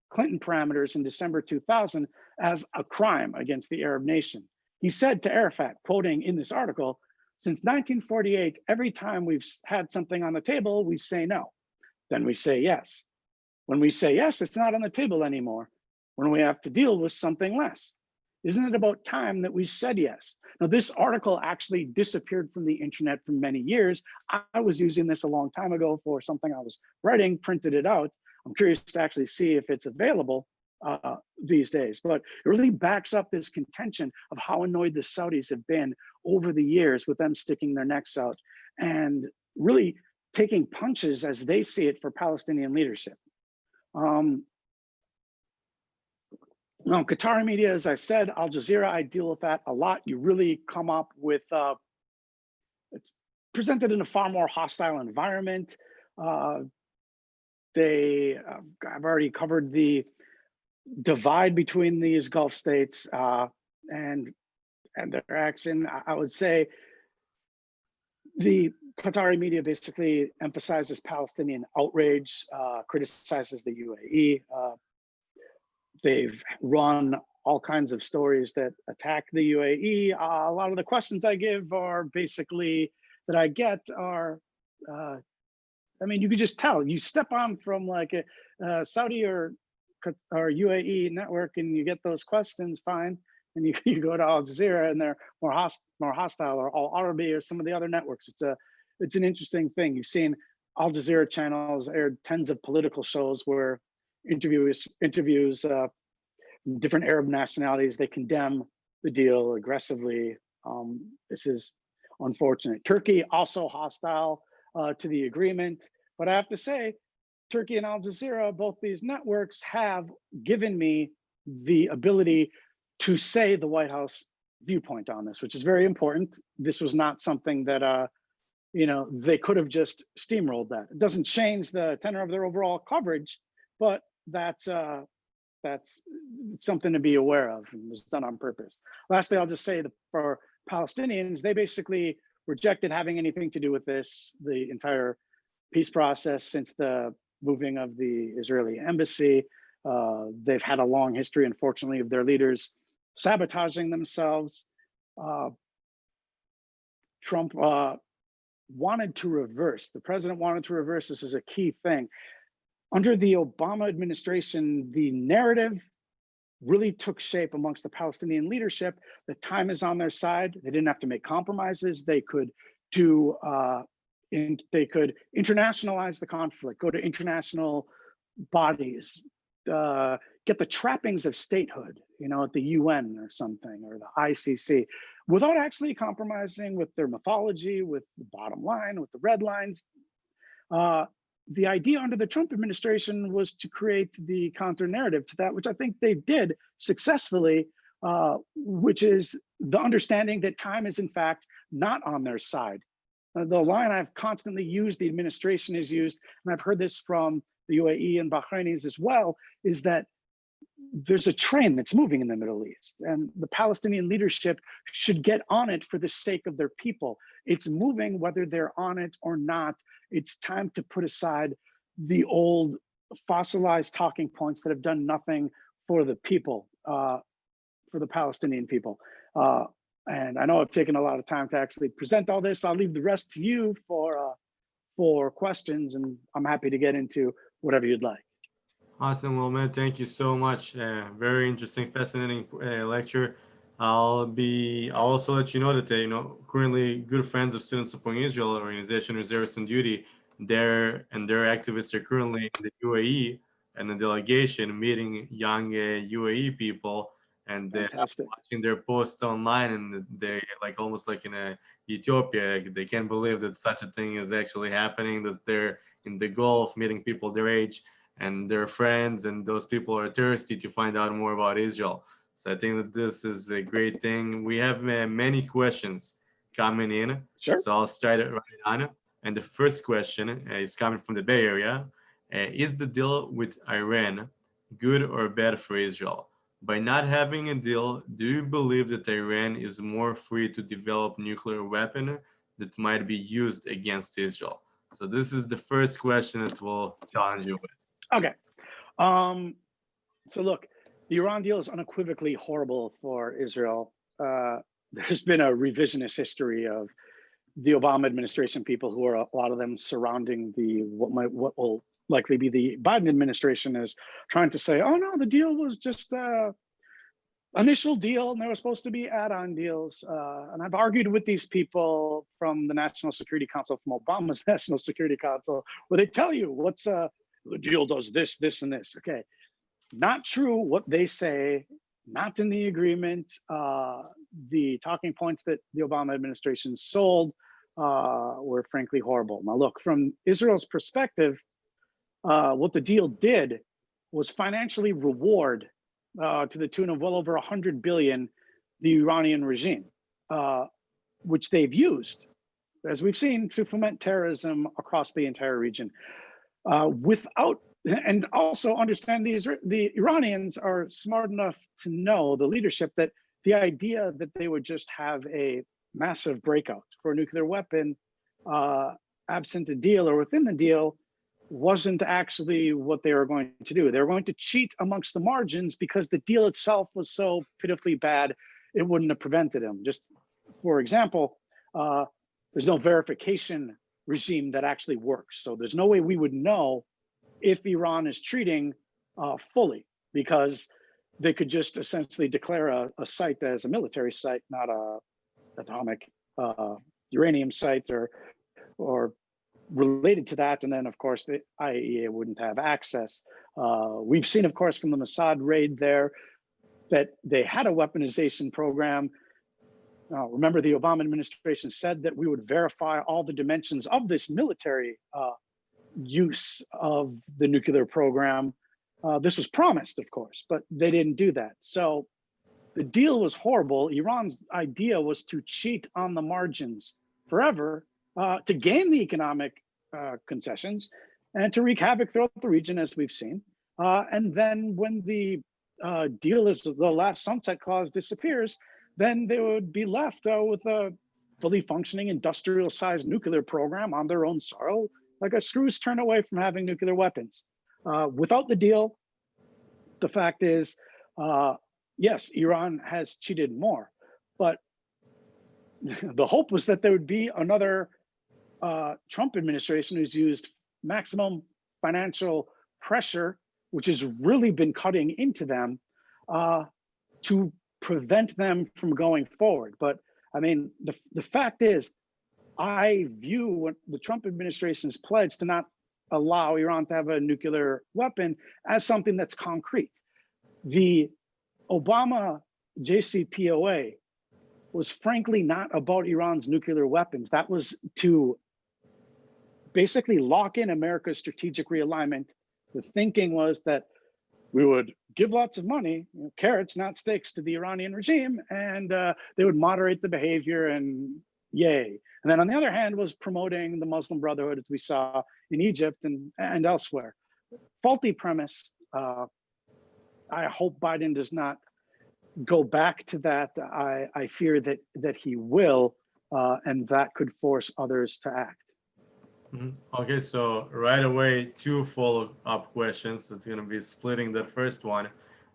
Clinton parameters in December 2000 as a crime against the Arab nation. He said to Arafat, quoting in this article, "Since 1948, every time we've had something on the table, we say no. Then we say yes. When we say yes, it's not on the table anymore. When we have to deal with something less. Isn't it about time that we said yes?" Now, this article actually disappeared from the internet for many years. I was using this a long time ago for something I was writing, printed it out. I'm curious to actually see if it's available these days, but it really backs up this contention of how annoyed the Saudis have been over the years with them sticking their necks out and really taking punches as they see it for Palestinian leadership. Now, Qatari media, as I said, Al Jazeera, I deal with that a lot. You really come up with, it's presented in a far more hostile environment. I've already covered the divide between these Gulf states and their action. I would say the Qatari media basically emphasizes Palestinian outrage, criticizes the UAE. They've run all kinds of stories that attack the UAE. A lot of the questions I give are basically that I get are, I mean, you could just tell. You step on from like a Saudi or UAE network and you get those questions, fine. And you go to Al Jazeera and they're more hostile, or Al Arabi or some of the other networks. It's an interesting thing. You've seen Al Jazeera channels aired tens of political shows where interviews different Arab nationalities. They condemn the deal aggressively. This is unfortunate. Turkey also hostile to the agreement, but I have to say, Turkey and Al Jazeera, both these networks, have given me the ability to say the White House viewpoint on this, which is very important. This was not something that they could have just steamrolled that. It doesn't change the tenor of their overall coverage, but that's something to be aware of and was done on purpose. Lastly, I'll just say that for Palestinians, they basically rejected having anything to do with this, the entire peace process since the moving of the Israeli embassy. They've had a long history, unfortunately, of their leaders sabotaging themselves. Trump wanted to reverse, the president wanted to reverse, this is a key thing. Under the Obama administration, the narrative really took shape amongst the Palestinian leadership. The time is on their side. They didn't have to make compromises. They could they could internationalize the conflict, go to international bodies, get the trappings of statehood, at the UN or something, or the ICC, without actually compromising with their mythology, with the bottom line, with the red lines. the idea under the Trump administration was to create the counter narrative to that, which I think they did successfully, which is the understanding that time is in fact not on their side. The line I've constantly used, the administration has used, and I've heard this from the UAE and Bahrainis as well, is that there's a train that's moving in the Middle East, and the Palestinian leadership should get on it for the sake of their people. It's moving whether they're on it or not. It's time to put aside the old fossilized talking points that have done nothing for the people, for the Palestinian people. And I know I've taken a lot of time to actually present all this. I'll leave the rest to you for questions, and I'm happy to get into whatever you'd like. Awesome. Well, man, thank you so much. Very interesting, fascinating lecture. I'll also let you know that currently good friends of Students Supporting Israel organization, Reservists on Duty, their activists are currently in the UAE and the delegation meeting young UAE people, and watching their posts online, and they like almost like in Ethiopia. They can't believe that such a thing is actually happening, that they're in the Gulf meeting people their age and their friends, and those people are thirsty to find out more about Israel. So I think that this is a great thing. We have many questions coming in. Sure. So I'll start it right on. And the first question is coming from the Bay Area. Is the deal with Iran good or bad for Israel? By not having a deal, do you believe that Iran is more free to develop nuclear weapon that might be used against Israel? So this is the first question that we'll challenge you with. Okay. So look, the Iran deal is unequivocally horrible for Israel. There's been a revisionist history of the Obama administration people who are a lot of them surrounding what will likely be the Biden administration, is trying to say, oh no, the deal was just initial deal and there were supposed to be add-on deals. And I've argued with these people from the National Security Council, from Obama's National Security Council, where they tell you what's the deal does this, this, and this. Okay, not true what they say, not in the agreement. The talking points that the Obama administration sold were frankly horrible. Now look, from Israel's perspective, what the deal did was financially reward to the tune of well over 100 billion, the Iranian regime, which they've used, as we've seen, to foment terrorism across the entire region. Without, and also understand the Iranians are smart enough to know, the leadership, that the idea that they would just have a massive breakout for a nuclear weapon absent a deal or within the deal wasn't actually what they were going to do. They were going to cheat amongst the margins because the deal itself was so pitifully bad, it wouldn't have prevented them. Just for example, there's no verification regime that actually works. So there's no way we would know if Iran is treating fully, because they could just essentially declare a site as a military site, not a atomic uranium site or related to that. And then of course the IAEA wouldn't have access. We've seen, of course, from the Mossad raid there that they had a weaponization program. Remember, the Obama administration said that we would verify all the dimensions of this military use of the nuclear program. This was promised, of course, but they didn't do that. So the deal was horrible. Iran's idea was to cheat on the margins forever, to gain the economic concessions and to wreak havoc throughout the region, as we've seen. And then when the deal is, the last sunset clause disappears, then they would be left with a fully functioning industrial-sized nuclear program on their own soil, like a screws turn away from having nuclear weapons. Without the deal, the fact is, yes, Iran has cheated more, but the hope was that there would be another Trump administration who's used maximum financial pressure, which has really been cutting into them, to prevent them from going forward. But I mean, the fact is, I view what the Trump administration's pledge to not allow Iran to have a nuclear weapon as something that's concrete. The Obama JCPOA was frankly not about Iran's nuclear weapons. That was to basically lock in America's strategic realignment. The thinking was that we would give lots of money, carrots, not sticks, to the Iranian regime, and they would moderate the behavior, and yay. And then on the other hand was promoting the Muslim Brotherhood, as we saw in Egypt and elsewhere. Faulty premise. I hope Biden does not go back to that. I fear that he will, and that could force others to act. Okay, so right away, two follow-up questions. It's going to be splitting that first one.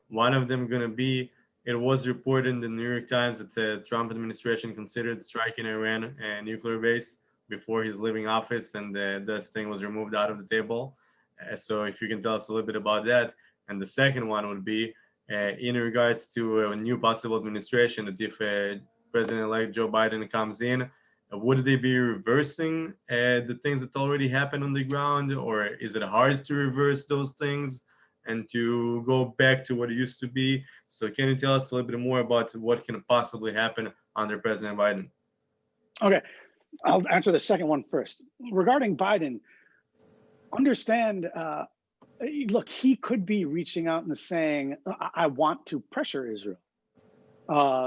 One of them going to be, it was reported in the New York Times that the Trump administration considered striking Iran a nuclear base before his leaving office, and this thing was removed out of the table. So if you can tell us a little bit about that. And the second one would be in regards to a new possible administration, that if President-elect Joe Biden comes in, would they be reversing the things that already happened on the ground, or is it hard to reverse those things and to go back to what it used to be? So can you tell us a little bit more about what can possibly happen under President Biden? Okay, I'll answer the second one first. Regarding Biden, understand, look, he could be reaching out and saying, I want to pressure Israel.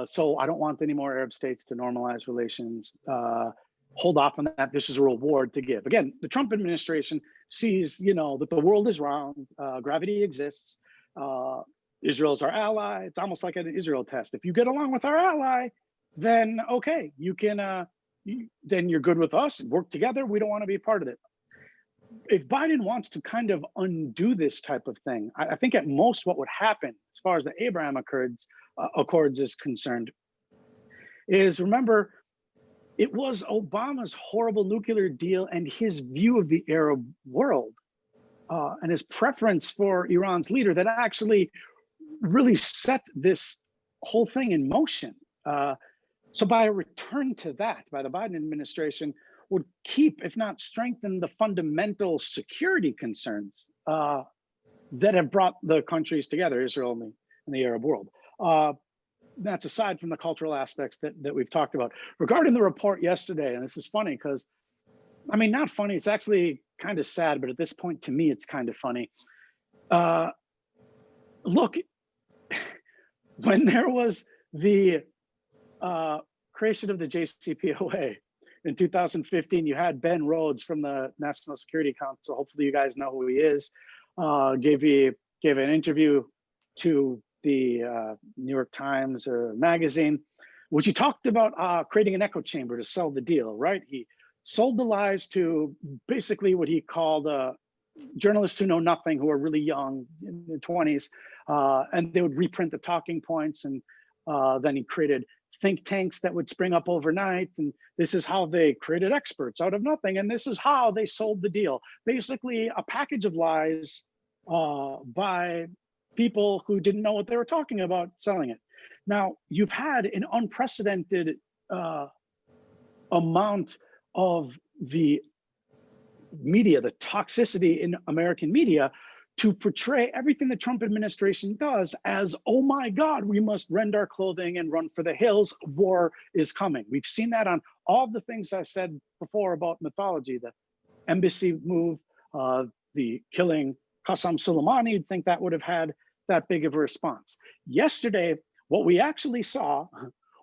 So I don't want any more Arab states to normalize relations. Hold off on that. This is a reward to give. Again, the Trump administration sees, that the world is round, gravity exists. Israel's our ally. It's almost like an Israel test. If you get along with our ally, then okay, you can. Then you're good with us. Work together. We don't want to be a part of it. If Biden wants to kind of undo this type of thing, I think at most what would happen, as far as the Abraham Accords is concerned, is, remember, it was Obama's horrible nuclear deal and his view of the Arab world and his preference for Iran's leader that actually really set this whole thing in motion. So by a return to that, by the Biden administration, would keep, if not strengthen, the fundamental security concerns that have brought the countries together, Israel and the Arab world. That's aside from the cultural aspects that we've talked about. Regarding the report yesterday, and this is funny because, I mean, not funny, it's actually kind of sad, but at this point, to me, it's kind of funny. Look, when there was the creation of the JCPOA in 2015, you had Ben Rhodes from the National Security Council. Hopefully you guys know who he is. Gave an interview to the New York Times magazine, which he talked about creating an echo chamber to sell the deal, right? He sold the lies to basically what he called journalists who know nothing, who are really young, in their 20s, and they would reprint the talking points, and then he created think tanks that would spring up overnight, and this is how they created experts out of nothing, and this is how they sold the deal. Basically, a package of lies by people who didn't know what they were talking about selling it. Now, you've had an unprecedented amount of the media, the toxicity in American media, to portray everything the Trump administration does as, oh my God, we must rend our clothing and run for the hills. War is coming. We've seen that on all the things I said before about mythology, the embassy move, the killing Qasem Soleimani. You'd think that would have had that big of a response. Yesterday, what we actually saw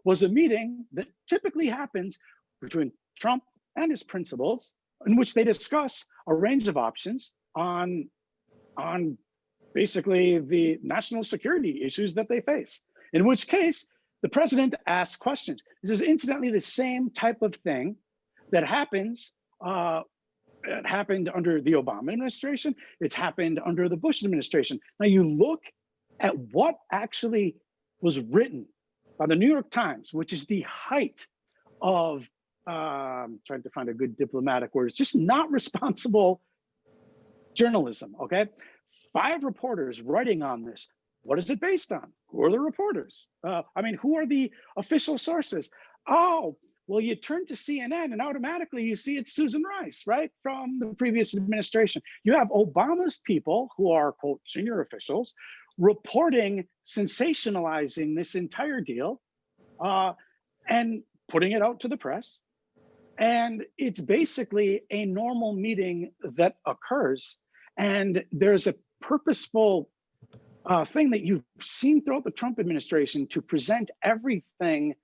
was a meeting that typically happens between Trump and his principals, in which they discuss a range of options on basically the national security issues that they face, in which case the president asks questions. This is incidentally the same type of thing that happens, it happened under the Obama administration, it's happened under the Bush administration. Now you look at what actually was written by the New York Times, which is the height of, trying to find a good diplomatic word, it's just not responsible journalism, okay? 5 reporters writing on this. What is it based on? Who are the reporters? Who are the official sources? Oh, well, you turn to CNN and automatically you see it's Susan Rice, right? From the previous administration. You have Obama's people, who are, quote, senior officials, reporting, sensationalizing this entire deal and putting it out to the press. And it's basically a normal meeting that occurs. And there's a purposeful thing that you've seen throughout the Trump administration to present everything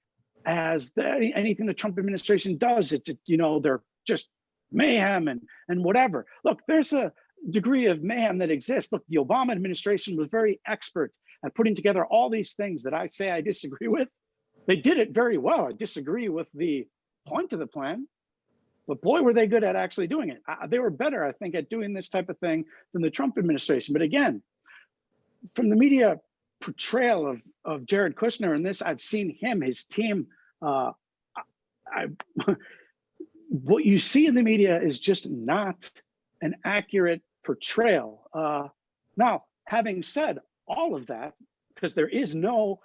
as anything the Trump administration does. It's, they're just mayhem and whatever. Look, there's a degree of mayhem that exists. Look, the Obama administration was very expert at putting together all these things that I say I disagree with. They did it very well. I disagree with the point of the plan, but boy, were they good at actually doing it. They were better, I think, at doing this type of thing than the Trump administration. But again, from the media portrayal of Jared Kushner and this, I've seen him, his team. What you see in the media is just not an accurate portrayal. Now, having said all of that, because there is no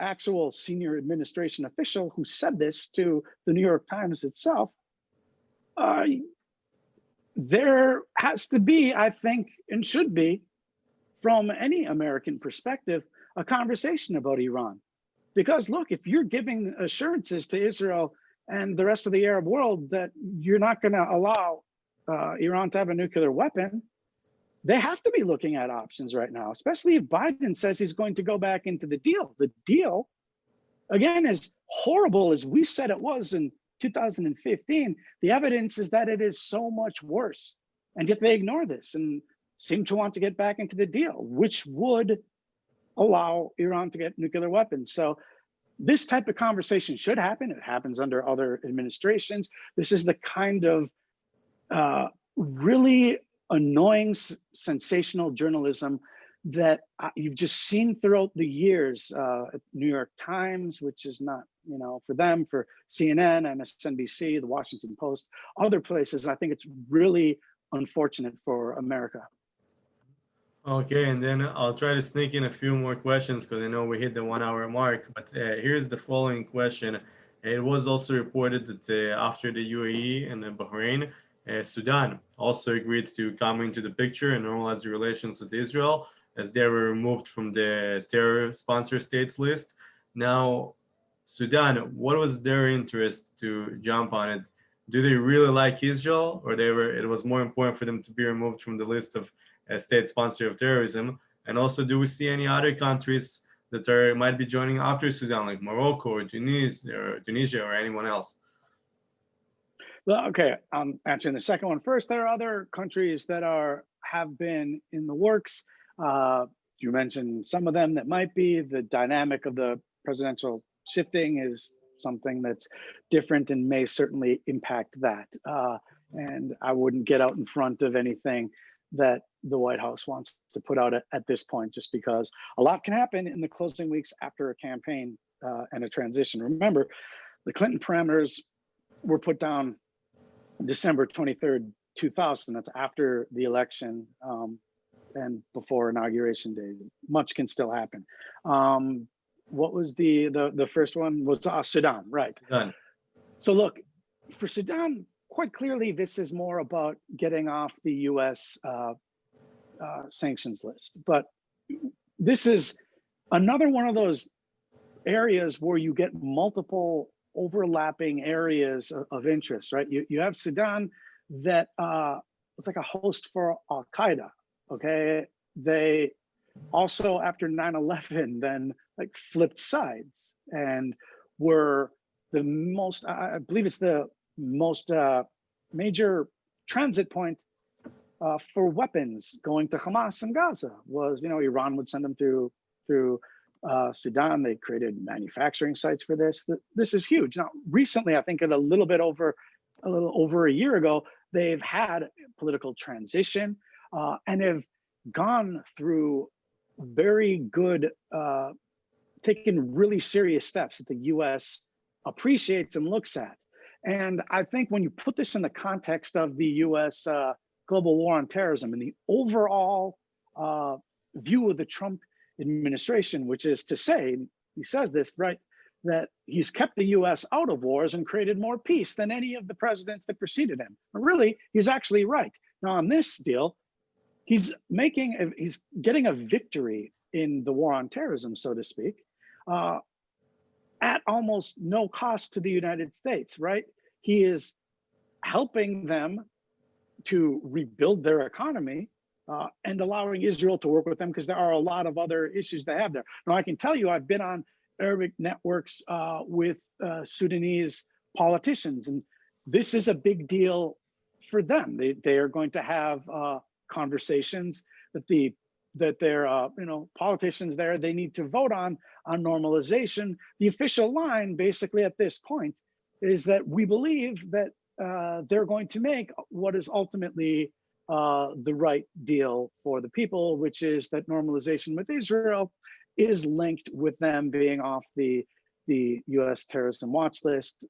actual senior administration official who said this to the New York Times itself, there has to be, I think, and should be, from any American perspective, a conversation about Iran. Because look, if you're giving assurances to Israel and the rest of the Arab world that you're not going to allow Iran to have a nuclear weapon, they have to be looking at options right now, especially if Biden says he's going to go back into the deal. The deal, again, as horrible as we said it was in 2015, the evidence is that it is so much worse. And yet they ignore this and seem to want to get back into the deal, which would allow Iran to get nuclear weapons. So this type of conversation should happen. It happens under other administrations. This is the kind of really annoying, sensational journalism that you've just seen throughout the years. New York Times, which is not, for them, for CNN, MSNBC, the Washington Post, other places. I think it's really unfortunate for America. Okay, and then I'll try to sneak in a few more questions because I know we hit the 1 hour mark. But here's the following question. It was also reported that after the UAE and Bahrain, Sudan also agreed to come into the picture and normalize the relations with Israel, as they were removed from the terror sponsor states list. Now, Sudan, what was their interest to jump on it? Do they really like Israel, or it was more important for them to be removed from the list of state sponsor of terrorism? And also, do we see any other countries that might be joining after Sudan, like Morocco or Tunisia or anyone else? Well, okay, I'm answering the second one first. There are other countries that have been in the works. You mentioned some of them that might be. The dynamic of the presidential shifting is something that's different and may certainly impact that. And I wouldn't get out in front of anything that the White House wants to put out at this point, just because a lot can happen in the closing weeks after a campaign and a transition. Remember, the Clinton parameters were put down December 23rd, 2000. That's after the election and before Inauguration Day. Much can still happen. What was the first one? Was Sudan, right? Sudan. So look, for Sudan, quite clearly, this is more about getting off the U.S. Sanctions list. But this is another one of those areas where you get multiple overlapping areas of interest, right? You have Sudan that it's like a host for Al-Qaeda, okay? They also, after 9/11, then like flipped sides and were the most, I believe it's the most major transit point for weapons going to Hamas in Gaza. Was, Iran would send them through Sudan. They created manufacturing sites for this. This is huge. Now, recently, I think a little over a year ago, they've had political transition and have gone through very good, taken really serious steps that the U.S. appreciates and looks at. And I think when you put this in the context of the U.S. Global war on terrorism and the overall view of the Trump administration, which is to say, he says this, right, that he's kept the U.S. out of wars and created more peace than any of the presidents that preceded him. And really, he's actually right. Now, on this deal, he's getting a victory in the war on terrorism, so to speak. at almost no cost to the United States, right? He is helping them to rebuild their economy and allowing Israel to work with them because there are a lot of other issues they have there. Now, I can tell you, I've been on Arabic networks with Sudanese politicians, and this is a big deal for them. They are going to have conversations that their politicians there, they need to vote on normalization. The official line basically at this point is that we believe that they're going to make what is ultimately the right deal for the people, which is that normalization with Israel is linked with them being off the U.S. terrorism watch list.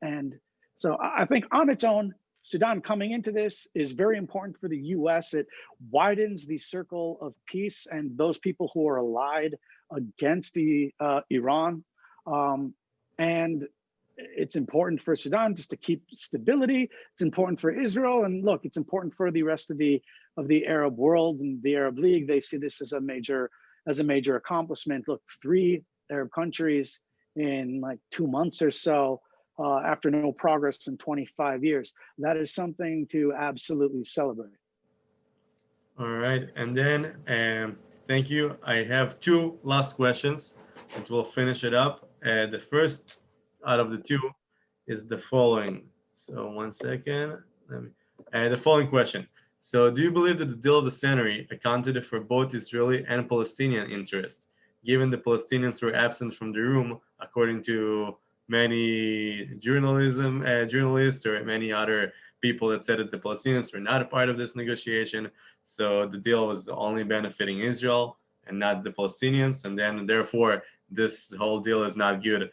And so I think on its own, Sudan coming into this is very important for the U.S. It widens the circle of peace and those people who are allied against Iran. And it's important for Sudan just to keep stability. It's important for Israel, and look, it's important for the rest of the Arab world and the Arab League. They see this as a major accomplishment. Look, 3 Arab countries in like 2 months or so after no progress in 25 years. That is something to absolutely celebrate. All right, and then thank you. I have 2 last questions that will finish it up. The first out of the 2 is the following. So 1 second. The following question. So do you believe that the deal of the century accounted for both Israeli and Palestinian interests, given the Palestinians were absent from the room, according to many journalists or many other people that said that the Palestinians were not a part of this negotiation? So the deal was only benefiting Israel and not the Palestinians, and then therefore this whole deal is not good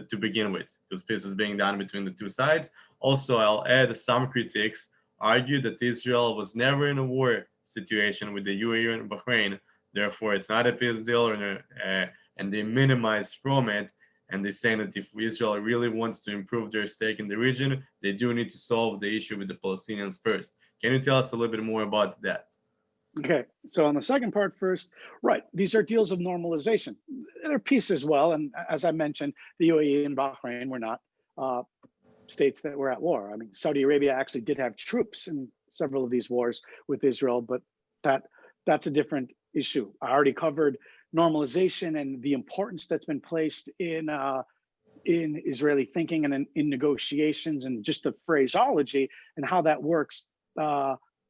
to begin with, because peace is being done between the 2 sides. Also, I'll add some critics argue that Israel was never in a war situation with the UAE and Bahrain, therefore it's not a peace deal, and they minimize from it. And they say that if Israel really wants to improve their stake in the region, they do need to solve the issue with the Palestinians first. Can you tell us a little bit more about that? Okay, so on the second part first, right, these are deals of normalization. They're peace as well, and as I mentioned, the UAE and Bahrain were not states that were at war. I mean, Saudi Arabia actually did have troops in several of these wars with Israel, but that's a different issue. I already covered normalization and the importance that's been placed in Israeli thinking and in negotiations, and just the phraseology and how that works,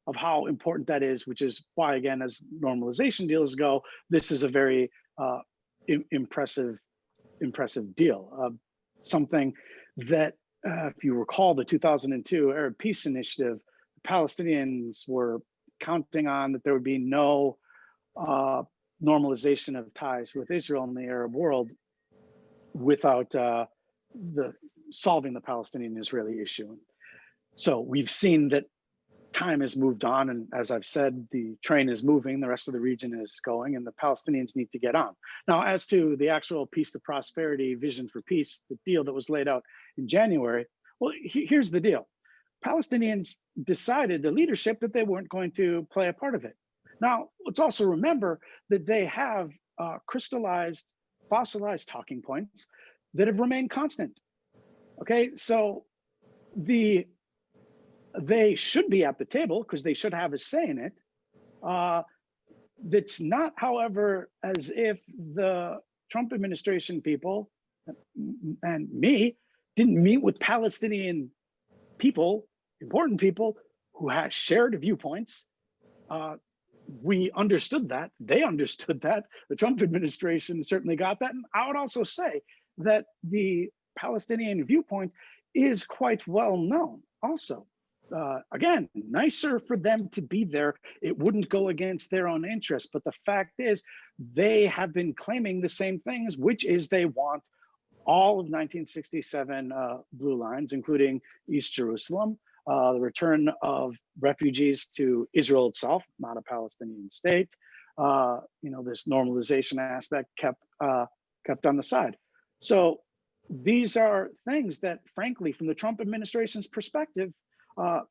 of how important that is, which is why, again, as normalization deals go, this is a very impressive deal. Something that, if you recall, the 2002 Arab Peace Initiative, the Palestinians were counting on that there would be no normalization of ties with Israel in the Arab world without solving the Palestinian-Israeli issue. So we've seen that time has moved on, and as I've said, the train is moving, the rest of the region is going, and the Palestinians need to get on. Now, as to the actual peace to prosperity vision for peace, the deal that was laid out in January, well, here's the deal. Palestinians decided, the leadership, that they weren't going to play a part of it. Now, let's also remember that they have crystallized, fossilized talking points that have remained constant. Okay, so they should be at the table because they should have a say in it. That's not, however, as if the Trump administration people and me didn't meet with Palestinian people, important people who had shared viewpoints. We understood that. They understood that. The Trump administration certainly got that. And I would also say that the Palestinian viewpoint is quite well known also. Again, nicer for them to be there. It wouldn't go against their own interests. But the fact is, they have been claiming the same things, which is they want all of 1967 blue lines, including East Jerusalem, the return of refugees to Israel itself, not a Palestinian state. This normalization aspect kept on the side. So these are things that, frankly, from the Trump administration's perspective,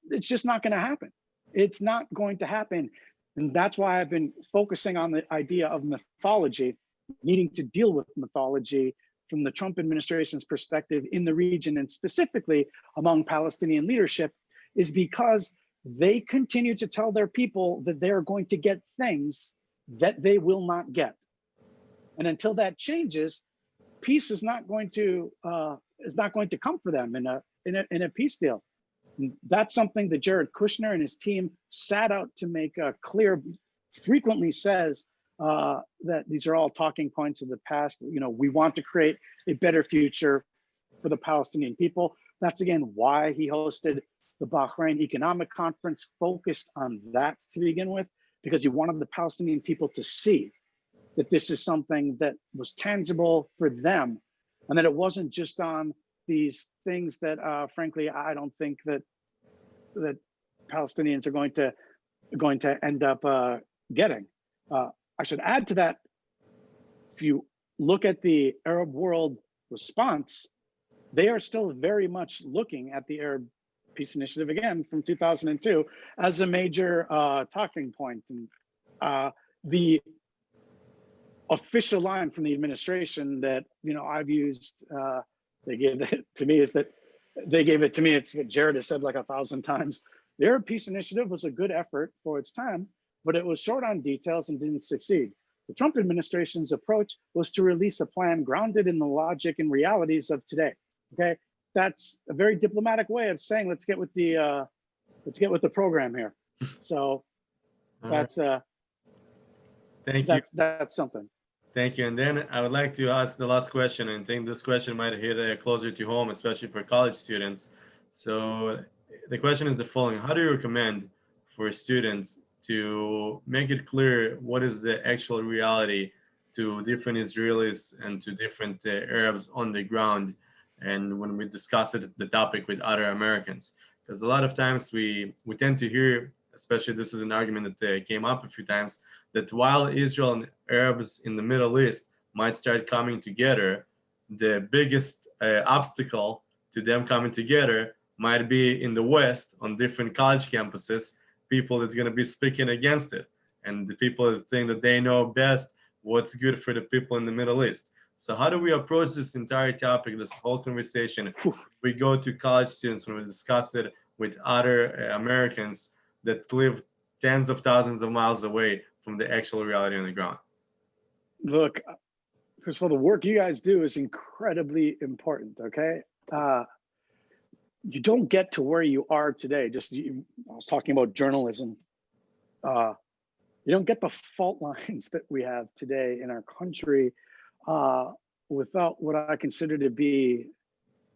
it's just not going to happen. It's not going to happen. And that's why I've been focusing on the idea of mythology, needing to deal with mythology from the Trump administration's perspective in the region, and specifically among Palestinian leadership, is because they continue to tell their people that they're going to get things that they will not get. And until that changes, peace is not going to come for them in a peace deal. And that's something that Jared Kushner and his team sat out to make clear. Frequently says that these are all talking points of the past. You know, we want to create a better future for the Palestinian people. That's again why he hosted the Bahrain Economic Conference, focused on that to begin with, because he wanted the Palestinian people to see that this is something that was tangible for them, and that it wasn't just on these things that, frankly, I don't think that Palestinians are going to end up getting. I should add to that, if you look at the Arab world response, they are still very much looking at the Arab Peace Initiative, again, from 2002, as a major talking point. And the official line from the administration that, you know, I've used, they gave it to me, is that it's what Jared has said like 1,000 times. The Arab Peace Initiative was a good effort for its time, but it was short on details and didn't succeed. The Trump administration's approach was to release a plan grounded in the logic and realities of today. Okay, that's a very diplomatic way of saying let's get with the program here. So that's that's something. Thank you. And then I would like to ask the last question, and I think this question might hit closer to home, especially for college students. So the question is the following: how do you recommend for students to make it clear what is the actual reality to different Israelis and to different Arabs on the ground, and when we discuss the topic with other Americans? Because a lot of times we tend to hear, especially this is an argument that came up a few times, that while Israel and Arabs in the Middle East might start coming together, the biggest obstacle to them coming together might be in the West on different college campuses, people that are going to be speaking against it, and the people that think that they know best what's good for the people in the Middle East. So how do we approach this entire topic, this whole conversation? We go to college students when we discuss it with other Americans that live tens of thousands of miles away from the actual reality on the ground. Look, first of all, the work you guys do is incredibly important, okay? You don't get to where you are today. I was talking about journalism. You don't get the fault lines that we have today in our country without what I consider to be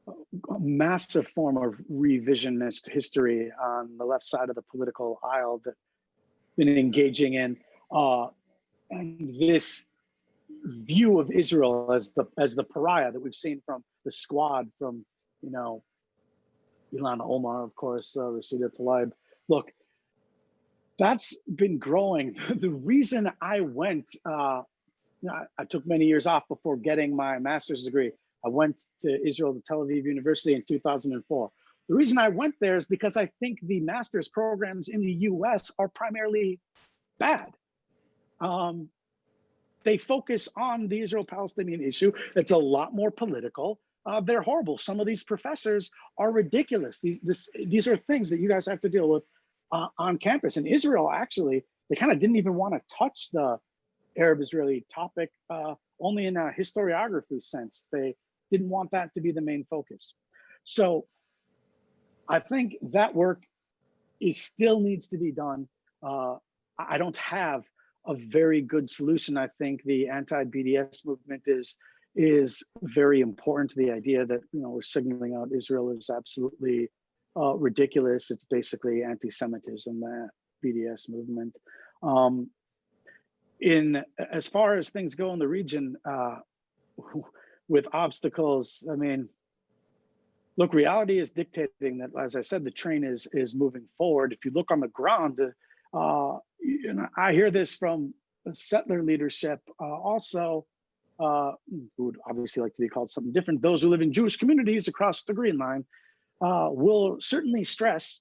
a massive form of revisionist history on the left side of the political aisle that been engaging in, and this view of Israel as the pariah that we've seen from the squad, from, you know, Ilhan Omar, of course, Rashida Tlaib. Look, that's been growing. The reason I went, I took many years off before getting my master's degree. I went to Israel, to Tel Aviv University in 2004. The reason I went there is because I think the master's programs in the US are primarily bad. They focus on the Israel-Palestinian issue. It's a lot more political. They're horrible. Some of these professors are ridiculous. These are things that you guys have to deal with on campus. In Israel, actually, they kind of didn't even want to touch the Arab-Israeli topic, only in a historiography sense. They didn't want that to be the main focus. So I think that work still needs to be done. I don't have a very good solution. I think the anti-BDS movement is very important to the idea that, you know, we're signaling out Israel is absolutely ridiculous. It's basically anti-Semitism, that BDS movement. As far as things go in the region with obstacles, I mean, look, reality is dictating that, as I said, the train is moving forward. If you look on the ground, and I hear this from settler leadership also, who would obviously like to be called something different. Those who live in Jewish communities across the Green Line will certainly stress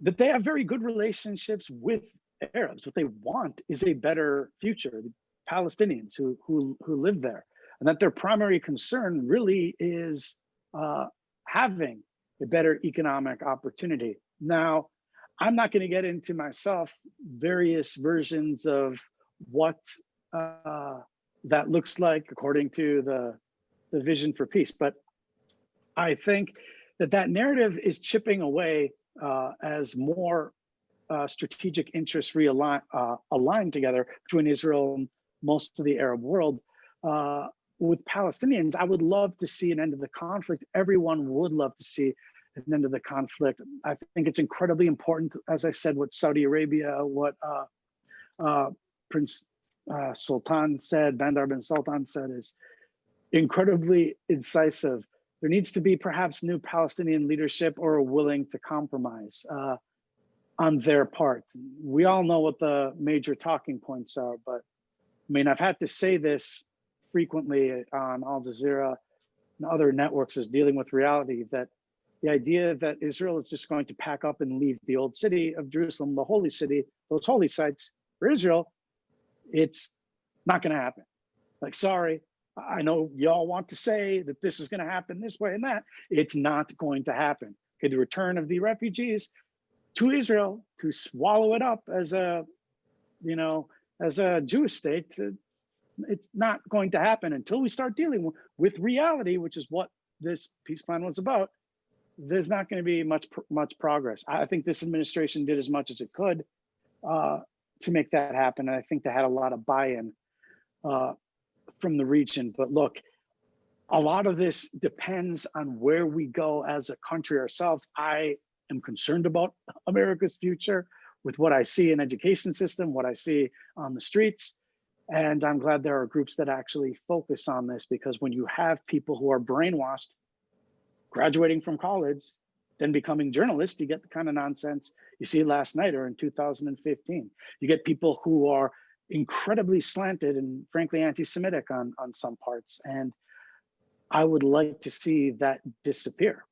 that they have very good relationships with Arabs. What they want is a better future. The Palestinians who live there. and that their primary concern really is having a better economic opportunity. Now, I'm not going to get into myself various versions of what that looks like according to the vision for peace, but I think that narrative is chipping away as more strategic interests align together between Israel and most of the Arab world. With Palestinians, I would love to see an end to the conflict. Everyone would love to see an end to the conflict. I think it's incredibly important, as I said, what Saudi Arabia, what Prince Sultan said, Bandar bin Sultan said, is incredibly incisive. There needs to be perhaps new Palestinian leadership or willing to compromise on their part. We all know what the major talking points are, but I mean, I've had to say this frequently on Al Jazeera and other networks as dealing with reality, that the idea that Israel is just going to pack up and leave the old city of Jerusalem, the holy city, those holy sites for Israel, it's not going to happen. Like, sorry, I know y'all want to say that this is going to happen this way and that. It's not going to happen. Okay, the return of the refugees to Israel to swallow it up as a, as a Jewish state, it's not going to happen until we start dealing with reality, which is what this peace plan was about. There's not going to be much progress. I think this administration did as much as it could to make that happen. And I think they had a lot of buy-in from the region. But look, a lot of this depends on where we go as a country ourselves. I am concerned about America's future with what I see in education system, what I see on the streets. And I'm glad there are groups that actually focus on this, because when you have people who are brainwashed, graduating from college, then becoming journalists, you get the kind of nonsense you see last night or in 2015. You get people who are incredibly slanted and frankly anti-Semitic on some parts. And I would like to see that disappear.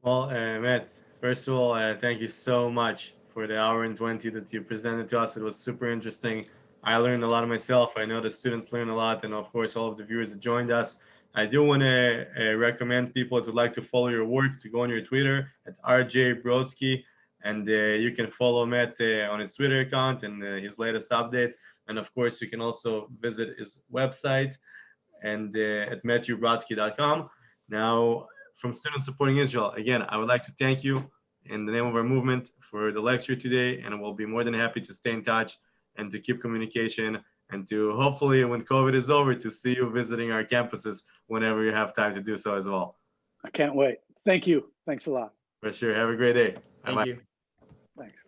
Well, Matt, first of all, thank you so much for the hour and 20 that you presented to us. It was super interesting. I learned a lot of myself. I know the students learned a lot, and of course, all of the viewers that joined us. I do want to recommend people that would like to follow your work to go on your Twitter at RJ Brodsky, and you can follow Matt on his Twitter account and his latest updates. And of course, you can also visit his website and at matthewbrodsky.com. Now, from Students Supporting Israel, again, I would like to thank you in the name of our movement for the lecture today, and we'll be more than happy to stay in touch and to keep communication, and to hopefully, when COVID is over, to see you visiting our campuses whenever you have time to do so as well. I can't wait. Thank you. Thanks a lot. For sure. Have a great day. Thank you. Thanks.